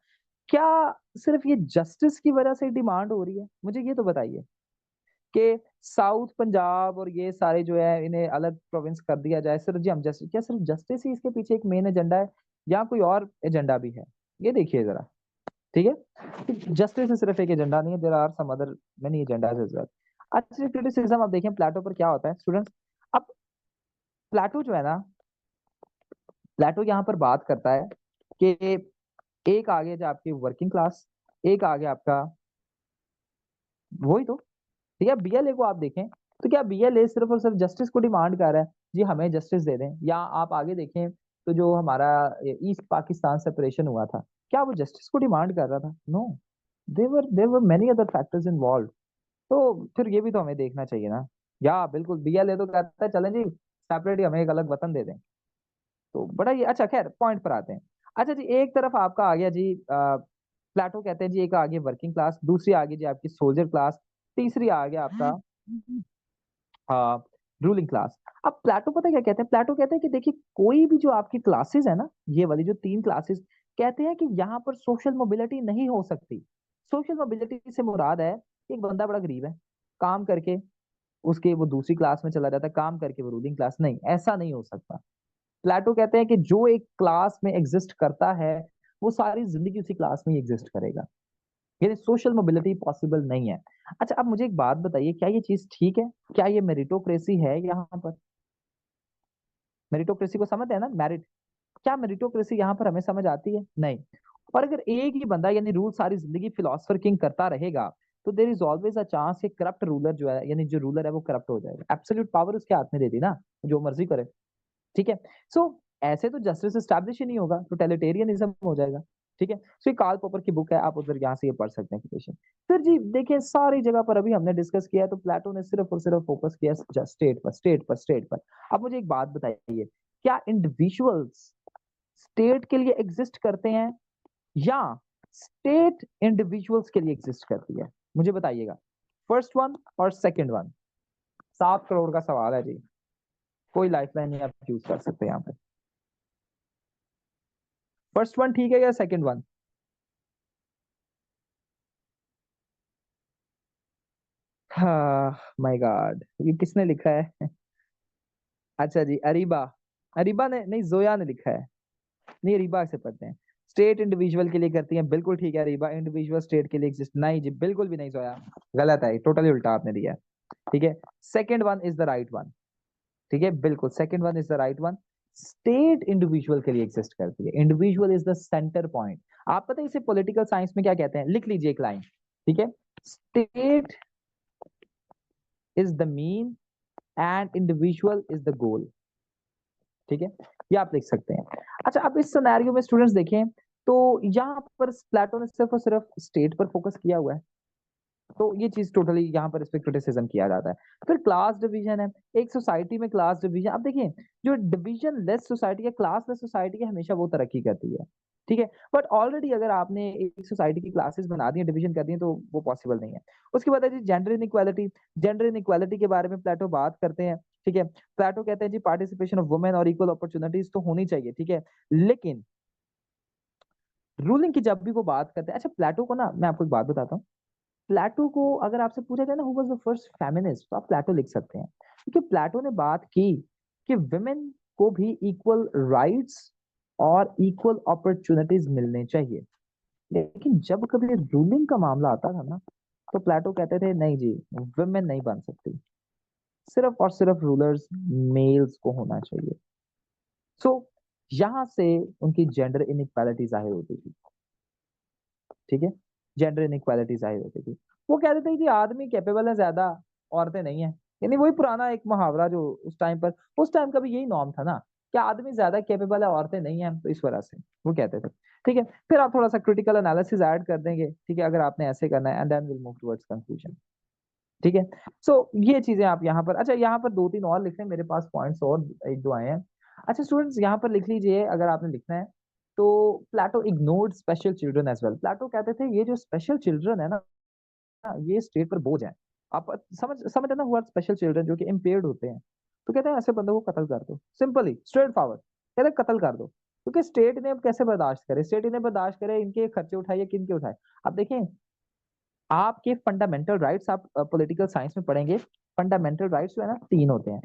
क्या सिर्फ ये जस्टिस की वजह से डिमांड हो रही है? मुझे ये तो बताइए कि साउथ पंजाब और ये सारे जो है इन्हें अलग प्रोविंस कर दिया जाए, सिर्फ जी हम जस्टिस, क्या सिर्फ जस्टिस ही इसके पीछे एक मेन एजेंडा है या कोई और एजेंडा भी है? ये देखिए जरा, ठीक है, जस्टिस से सिर्फ एक एजेंडा नहीं है, there are some other many agendas as well. अच्छा क्रिटिसिज्म आप देखें प्लेटो पर क्या होता है स्टूडेंट्स, अब प्लेटो जो है ना, प्लेटो यहाँ पर बात करता है कि एक आगे जो आपकी वर्किंग क्लास, एक आगे आपका वही तो, ठीक है, बीएलए को आप देखें तो क्या बीएलए सिर्फ और सिर्फ जस्टिस को डिमांड कर रहा है, जी हमें जस्टिस दे दें, या आप आगे देखें तो जो हमारा ईस्ट पाकिस्तान सेपरेशन हुआ था, क्या वो जस्टिस को डिमांड कर रहा था? No, there were many other factors involve. तो फिर ये भी तो हमें देखना चाहिए ना, या बिल्कुल बीएलए तो कहता है चलें जी सेपरेट ही हमें एक अलग वतन दे दें, तो बड़ा ये अच्छा, खैर पॉइंट पर आते हैं। अच्छा जी एक तरफ आपका आ गया जी प्लेटो कहते हैं जी एक आगे वर्किंग क्लास, दूसरी आगे जी आपकी सोल्जर क्लास, तीसरी आ गया आपका रूलिंग क्लास। अब प्लेटो पता है क्या कहते हैं, प्लेटो कहते हैं कि देखिए कोई भी जो आपकी क्लासेस है ना, ये वाली जो तीन क्लासेस, कहते हैं कि यहाँ पर सोशल मोबिलिटी नहीं हो सकती। सोशल मोबिलिटी से मुराद है एक बंदा बड़ा गरीब है, काम करके उसके वो दूसरी क्लास में चला जाता है, काम करके वो रूलिंग क्लास, नहीं ऐसा नहीं हो सकता। प्लेटो कहते हैं कि जो एक क्लास में एग्जिस्ट करता है वो सारी जिंदगी उसी क्लास में एग्जिस्ट करेगा, यानी सोशल मोबिलिटी पॉसिबल नहीं है। अच्छा अब मुझे एक बात बताइए, क्या ये चीज ठीक है? क्या ये मेरिटोक्रेसी है यहाँ पर? मेरिटोक्रेसी को समझते हैं ना, मेरिट, क्या मेरिटोक्रेसी यहाँ पर हमें समझ आती है? नहीं। और अगर एक ही बंदा यानी रूल सारी जिंदगी फिलोसफर किंग करता रहेगा तो there is always a chance कि करप्ट रूलर जो है, यानी जो रूलर है वो करप्ट हो जाएगा, एब्सोल्यूट पावर उसके हाथ में दे दी ना, जो मर्जी करे, ठीक है। सो ऐसे तो जस्टिस स्टैब्लिश ही नहीं होगा, टोटलिटेरियनिज्म हो जाएगा, ठीक है। सो ये कार्ल पॉपर की बुक है, आप उधर यहाँ से ये पढ़ सकते हैं क्वेश्चन। फिर जी देखिए सारी जगह पर अभी हमने डिस्कस किया है तो प्लेटो ने सिर्फ और सिर्फ फोकस किया स्टेट पर, स्टेट पर, स्टेट पर। अब मुझे एक बात बताइए, क्या इंडिविजुअल्स स्टेट के लिए एग्जिस्ट करते हैं या स्टेट इंडिविजुअल्स के लिए एग्जिस्ट करती है? मुझे बताइएगा, फर्स्ट वन और सेकंड वन। 7 करोड़ का सवाल है जी, कोई लाइफलाइन नहीं आप यूज कर सकते यहाँ पे। फर्स्ट वन ठीक है या सेकंड वन? हाँ माय गॉड, ये किसने लिखा है? अच्छा जी अरीबा, अरीबा ने नहीं, जोया ने लिखा है। नहीं अरीबा से पढ़ते हैं, स्टेट इंडिविजुअल के लिए करती है, बिल्कुल ठीक है अरीबा, इंडिविजुअल स्टेट के लिए एग्जिस्ट नहीं जी, बिल्कुल भी नहीं जोया, गलत है, टोटली उल्टा आपने दिया है, ठीक है। Second one is the right one, ठीक है, बिल्कुल second one is the right one. State individual के लिए एग्जिस्ट करती है, individual is the centre point. आप पता है इसे पॉलिटिकल साइंस में क्या कहते हैं? लिख लीजिए एक लाइन, ठीक है, state is the mean and individual is the goal, ठीक है, ये आप लिख सकते हैं। अच्छा अब इस सिनेरियो में स्टूडेंट्स देखें तो यहाँ पर प्लेटो ने सिर्फ और सिर्फ स्टेट पर फोकस किया हुआ है, तो ये चीज टोटली यहाँ पर इस पे क्रिटिसिज्म किया जाता है। फिर क्लास डिवीजन है, एक सोसाइटी में क्लास डिवीजन, अब देखिए जो डिवीजन लेस सोसाइटी है, क्लास लेस सोसाइटी है, हमेशा वो तरक्की करती है, ठीक है। बट ऑलरेडी अगर आपने एक सोसाइटी की क्लासेस बना दी है, डिवीजन कर दी है, तो वो पॉसिबल नहीं है। उसके बाद है जी जेंडर इनइक्वालिटी, जेंडर इनइक्वालिटी के बारे में प्लेटो बात करते हैं, ठीक है। प्लेटो कहते हैं जी पार्टिसिपेशन ऑफ वुमेन और इक्वल अपॉर्चुनिटीज तो होनी चाहिए, ठीक है, लेकिन रूलिंग की जब भी वो बात करते हैं, अच्छा प्लेटो को ना मैं आपको एक बात बताता हूँ, प्लेटो को अगर आपसे पूछा जाए ना who was the first feminist, तो आप प्लेटो लिख सकते हैं, क्योंकि प्लेटो ने बात की कि विमेन को भी इक्वल राइट्स और इक्वल अपॉर्चुनिटीज मिलने चाहिए। लेकिन जब कभी रूलिंग का मामला आता था ना, तो प्लेटो कहते थे नहीं जी, विमेन नहीं बन सकती, सिर्फ और सिर्फ रूलर्स मेल्स को होना चाहिए। सो यहां से उनकी जेंडर इनइक्वालिटी जाहिर होती थी, ठीक है, जेंडर इनइक्वालिटी जाहिर होती थी। वो कहते थे कि आदमी कैपेबल है ज्यादा, औरतें नहीं है, यानी वही पुराना एक मुहावरा जो उस टाइम पर, उस टाइम का भी यही नॉर्म था ना, कि आदमी ज्यादा कैपेबल है औरतें नहीं है, तो इस वजह से वो कहते थे, ठीक है। फिर आप थोड़ा सा क्रिटिकल एनालिसिस ऐड कर देंगे, ठीक है, अगर आपने ऐसे करना है, and then will move towards conclusion, ठीक है। सो ये चीजें आप यहाँ पर, अच्छा यहाँ पर 2-3 और लिख लें, मेरे पास पॉइंट्स और 1-2 आए हैं। अच्छा स्टूडेंट्स यहाँ पर लिख लीजिए अगर आपने लिखना है तो Plato ignored special children as well. Plato कहते थे ये जो स्पेशल चिल्ड्रन है ना, ये स्टेट पर बोझ है। आप समझ है ना, हुआ स्पेशल चिल्ड्रन जो कि इम्पेयर्ड होते हैं, तो कहते हैं ऐसे बंदों को कत्ल कर दो, सिंपली स्ट्रेट फॉरवर्ड कहते हैं कत्ल कर दो, क्योंकि स्टेट ने अब कैसे बर्दाश्त करे, स्टेट इन्हें बर्दाश्त करे, इनके खर्चे उठाइए, किन के उठाए। अब देखें आपके फंडामेंटल राइट्स, आप पॉलिटिकल साइंस में पढ़ेंगे, फंडामेंटल राइट्स जो है ना 3 होते हैं।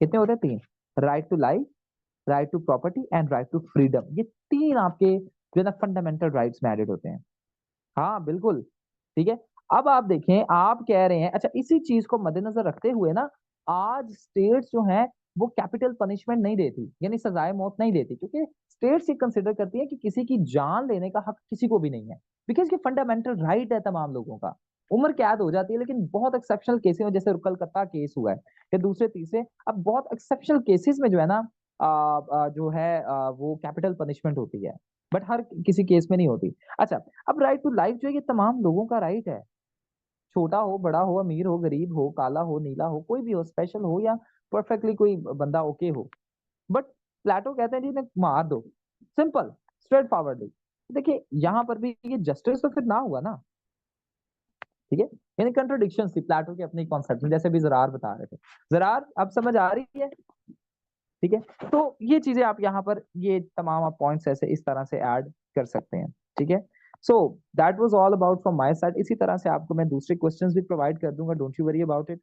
कितने होते हैं? 3। Right to life, right to property and right to freedom. ये 3 आपके जो है ना फंडामेंटल राइट्स में एडेड होते हैं। हाँ बिल्कुल, ठीक है। अब आप देखें, आप कह रहे हैं, अच्छा इसी चीज को मद्देनजर रखते हुए ना आज स्टेट्स जो हैं वो कैपिटल पनिशमेंट नहीं देती, यानी सजाए मौत नहीं देती, क्योंकि स्टेट्स ये कंसिडर करती है कि किसी की जान लेने का हक किसी को भी नहीं है, बिकॉज ये फंडामेंटल राइट है तमाम लोगों का। उम्र कैद हो जाती है, लेकिन बहुत एक्सेप्शनल केसेस में, जैसे कलकत्ता केस हुआ है या दूसरे तीसरे, अब बहुत एक्सेप्शनल केसेस में जो है ना जो है वो कैपिटल पनिशमेंट होती है, बट हर किसी केस में नहीं होती। अच्छा, अब राइट टू लाइफ जो है ये तमाम लोगों का राइट है, छोटा हो, बड़ा हो, अमीर हो, गरीब हो, काला हो, नीला हो, कोई भी हो, स्पेशल हो या परफेक्टली कोई बंदा ओके हो। बट प्लेटो कहते हैं जी इन्हें मार दो, सिंपल स्ट्रेट फॉरवर्डली। देखिए यहाँ पर भी ये जस्टिस तो फिर ना हुआ ना, ठीक है, यानी कंट्रोडिक्शन थी प्लेटो के अपने कॉन्सेप्ट में, जैसे भी जरार बता रहे थे। जरार अब समझ आ रही है? ठीक है, तो ये चीजें आप यहाँ पर ये तमाम आप पॉइंट्स ऐसे इस तरह से ऐड कर सकते हैं। ठीक है, so that was all about from my side. इसी तरह से आपको मैं दूसरे क्वेश्चंस भी प्रोवाइड कर दूंगा, don't you worry about it.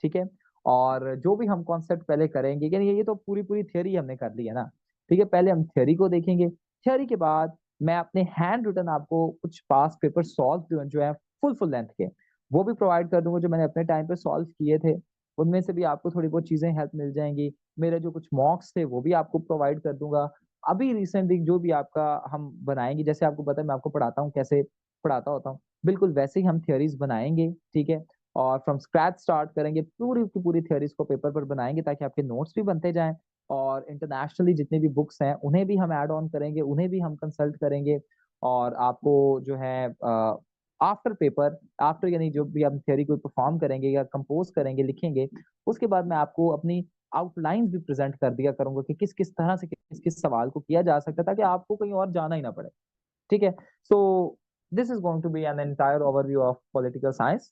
ठीक है, और जो भी हम कॉन्सेप्ट पहले करेंगे, यानी ये तो पूरी पूरी थियोरी हमने कर ली है ना, ठीक है, पहले हम थियोरी को देखेंगे, थियोरी के बाद मैं अपने हैंड रिटन आपको कुछ पास पेपर सॉल्व जो है फुल लेंथ के, वो भी प्रोवाइड कर दूंगा, जो मैंने अपने टाइम पे सॉल्व किए थे, उनमें से भी आपको थोड़ी बहुत चीजें हेल्प मिल जाएंगी। मेरे जो कुछ मॉक्स थे वो भी आपको प्रोवाइड कर दूंगा। अभी रिसेंटली जो भी आपका हम बनाएंगे, जैसे आपको पता है मैं आपको पढ़ाता हूँ, कैसे पढ़ाता होता हूँ, बिल्कुल वैसे ही हम थियोरीज बनाएंगे। ठीक है, और फ्रॉम स्क्रैच स्टार्ट करेंगे, पूरी की पूरी थियोरीज को पेपर पर बनाएंगे, ताकि आपके नोट्स भी बनते जाएं, और इंटरनेशनली जितने भी बुक्स हैं उन्हें भी हम ऐड ऑन करेंगे, उन्हें भी हम कंसल्ट करेंगे। और आपको जो है आफ्टर पेपर, आफ्टर यानी जो भी हम थियोरी को परफॉर्म करेंगे या कंपोज करेंगे, लिखेंगे, उसके बाद मैं आपको अपनी आउटलाइंस भी प्रेजेंट कर दिया करूंगा कि किस किस तरह से किस किस सवाल को किया जा सकता है, ताकि आपको कहीं और जाना ही ना पड़े। ठीक है, so this is going to be an entire overview of political science.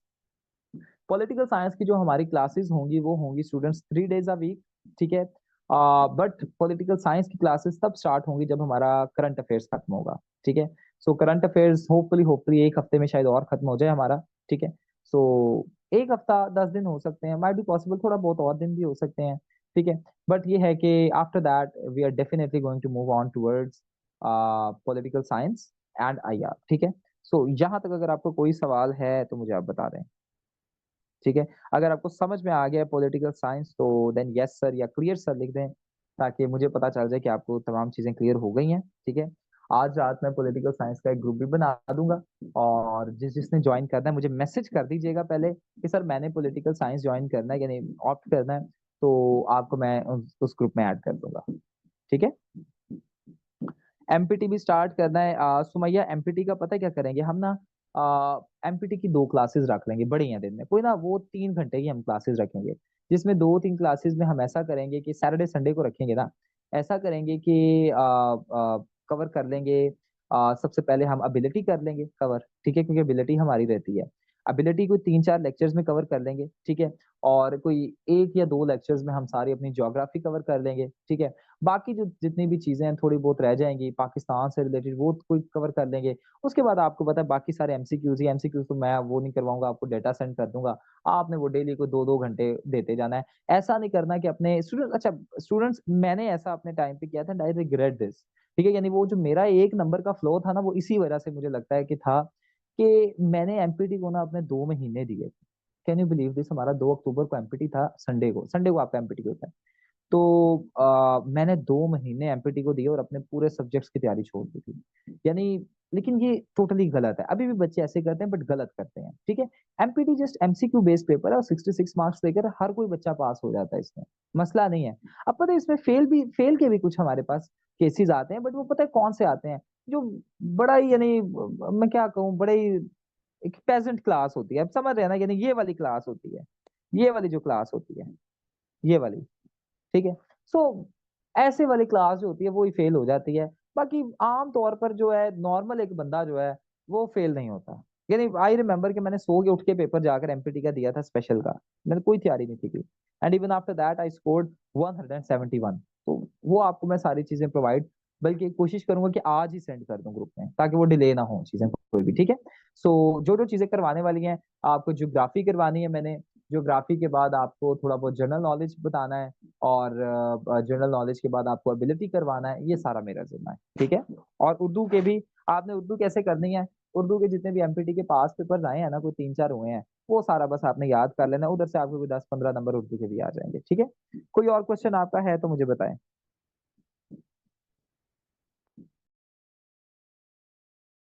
Political science की जो हमारी क्लासेस होंगी वो होंगी स्टूडेंट्स 3 days a week। ठीक है, बट पॉलिटिकल साइंस की क्लासेस तब स्टार्ट होंगी जब हमारा करंट अफेयर्स खत्म होगा। ठीक है, सो करंट अफेयर्स होपफुली एक हफ्ते में शायद और खत्म हो जाए हमारा। ठीक है, सो एक हफ्ता 10 दिन हो सकते हैं, माइट बी पॉसिबल थोड़ा बहुत और दिन भी हो सकते हैं। ठीक है, बट ये है कि after that we are definitely going to move on towards political science and IR. ठीक है, सो यहाँ तक अगर आपको कोई सवाल है तो मुझे आप बता दें। ठीक है, अगर आपको समझ में आ गया पॉलिटिकल साइंस तो देन यस सर या क्लियर सर लिख दें, ताकि मुझे पता चल जाए कि आपको तमाम चीजें क्लियर हो गई हैं। ठीक है, आज रात में पॉलिटिकल साइंस का एक ग्रुप भी बना दूंगा, और जिसने ज्वाइन करना है मुझे मैसेज कर दीजिएगा पहले कि सर मैंने पॉलिटिकल साइंस ज्वाइन करना है, यानी ऑप्ट करना है, तो आपको मैं उस ग्रुप में ऐड कर दूंगा। ठीक है, एमपीटी भी स्टार्ट करना है। सुमैया एमपीटी का पता है क्या करेंगे हम ना, एमपीटी की 2 क्लासेस रख लेंगे बड़ी हैं दिन में, कोई ना, वो 3 घंटे की हम क्लासेस रखेंगे, जिसमें 2-3 क्लासेस में हम ऐसा करेंगे कि सैटरडे संडे को रखेंगे ना, ऐसा करेंगे कि कवर कर लेंगे। सबसे पहले हम एबिलिटी कर लेंगे कवर, ठीक है, क्योंकि एबिलिटी हमारी रहती है, एबिलिटी को 3-4 लेक्चर्स में कवर कर लेंगे। ठीक है, और कोई 1 या 2 लेक्चर्स में हम सारी अपनी ज्योग्राफी कवर कर लेंगे। ठीक है, बाकी जो जितनी भी चीजें हैं थोड़ी बहुत रह जाएंगी पाकिस्तान से रिलेटेड, वो कोई कवर कर लेंगे। उसके बाद आपको पता है बाकी सारे एमसीक्यूज ही एमसीक्यूज, तो मैं वो नहीं करवाऊंगा, आपको डेटा सेंड कर दूंगा, आपने वो डेली को 2-2 घंटे देते जाना है। ऐसा नहीं करना कि अपने स्टूडेंट, अच्छा स्टूडेंट्स मैंने ऐसा अपने टाइम पे किया था, आई रिग्रेट दिस। ठीक है, यानी वो जो मेरा 1 नंबर का फ्लो था ना, वो इसी वजह से मुझे लगता है कि था कि मैंने एमपीटी को ना अपने 2 महीने दिए थे। कैन यू बिलीव दिस, हमारा 2 अक्टूबर को एमपीटी था, संडे को आपका एमपीटी होता है। तो मैंने 2 महीने एमपीटी को दिए और अपने पूरे सब्जेक्ट्स की तैयारी छोड़ दी थी, यानी, लेकिन ये टोटली गलत है, अभी भी बच्चे ऐसे करते हैं बट गलत करते हैं। ठीक है, empty just MCQ based paper है, और 66 मार्क्स लेकर हर कोई बच्चा पास हो जाता है, इसमें मसला नहीं है। अब पता है इसमें फेल के भी कुछ हमारे पास केसेस आते हैं, बट वो पता है कौन से आते हैं, जो बड़ा ही, यानी मैं क्या कहूँ, बड़े ही एक पेजेंट क्लास होती है, अब समझ रहे हैं ना, यानी ये वाली क्लास होती है, ये वाली जो क्लास होती है, ये वाली। ठीक है, सो ऐसे वाली क्लास जो होती है वो ही फेल हो जाती है। बाकी आम तौर पर जो है नॉर्मल एक बंदा जो है वो फेल नहीं होता। यानी आई रिमेम्बर कि मैंने सो के उठ के पेपर जाकर एमपीटी का दिया था स्पेशल का, मैंने कोई तैयारी नहीं थी, and even after that I scored 171। तो वो आपको मैं सारी चीजें प्रोवाइड, बल्कि कोशिश करूंगा कि आज ही सेंड कर दूं ग्रुप में, ताकि वो डिले ना हो चीजें कोई भी, ठीक है। सो जो जो चीजें करवाने वाली हैं, आपको ज्योग्राफी करवानी है मैंने, ज्योग्राफी के बाद आपको थोड़ा बहुत जनरल नॉलेज बताना है, और जनरल नॉलेज के बाद आपको एबिलिटी करवाना है, ये सारा मेरा जिम्मा है, ठीक है। और उर्दू के भी आपने उर्दू कैसे करनी है, उर्दू के जितने भी एमपीटी के पास पेपर्स आए हैं ना, कोई 3-4 हुए हैं, वो सारा बस आपने याद कर लेना, उधर से आपको कोई 10-15 नंबर उर्दू के भी आ जाएंगे, ठीक है। कोई और क्वेश्चन आपका है तो मुझे बताएं।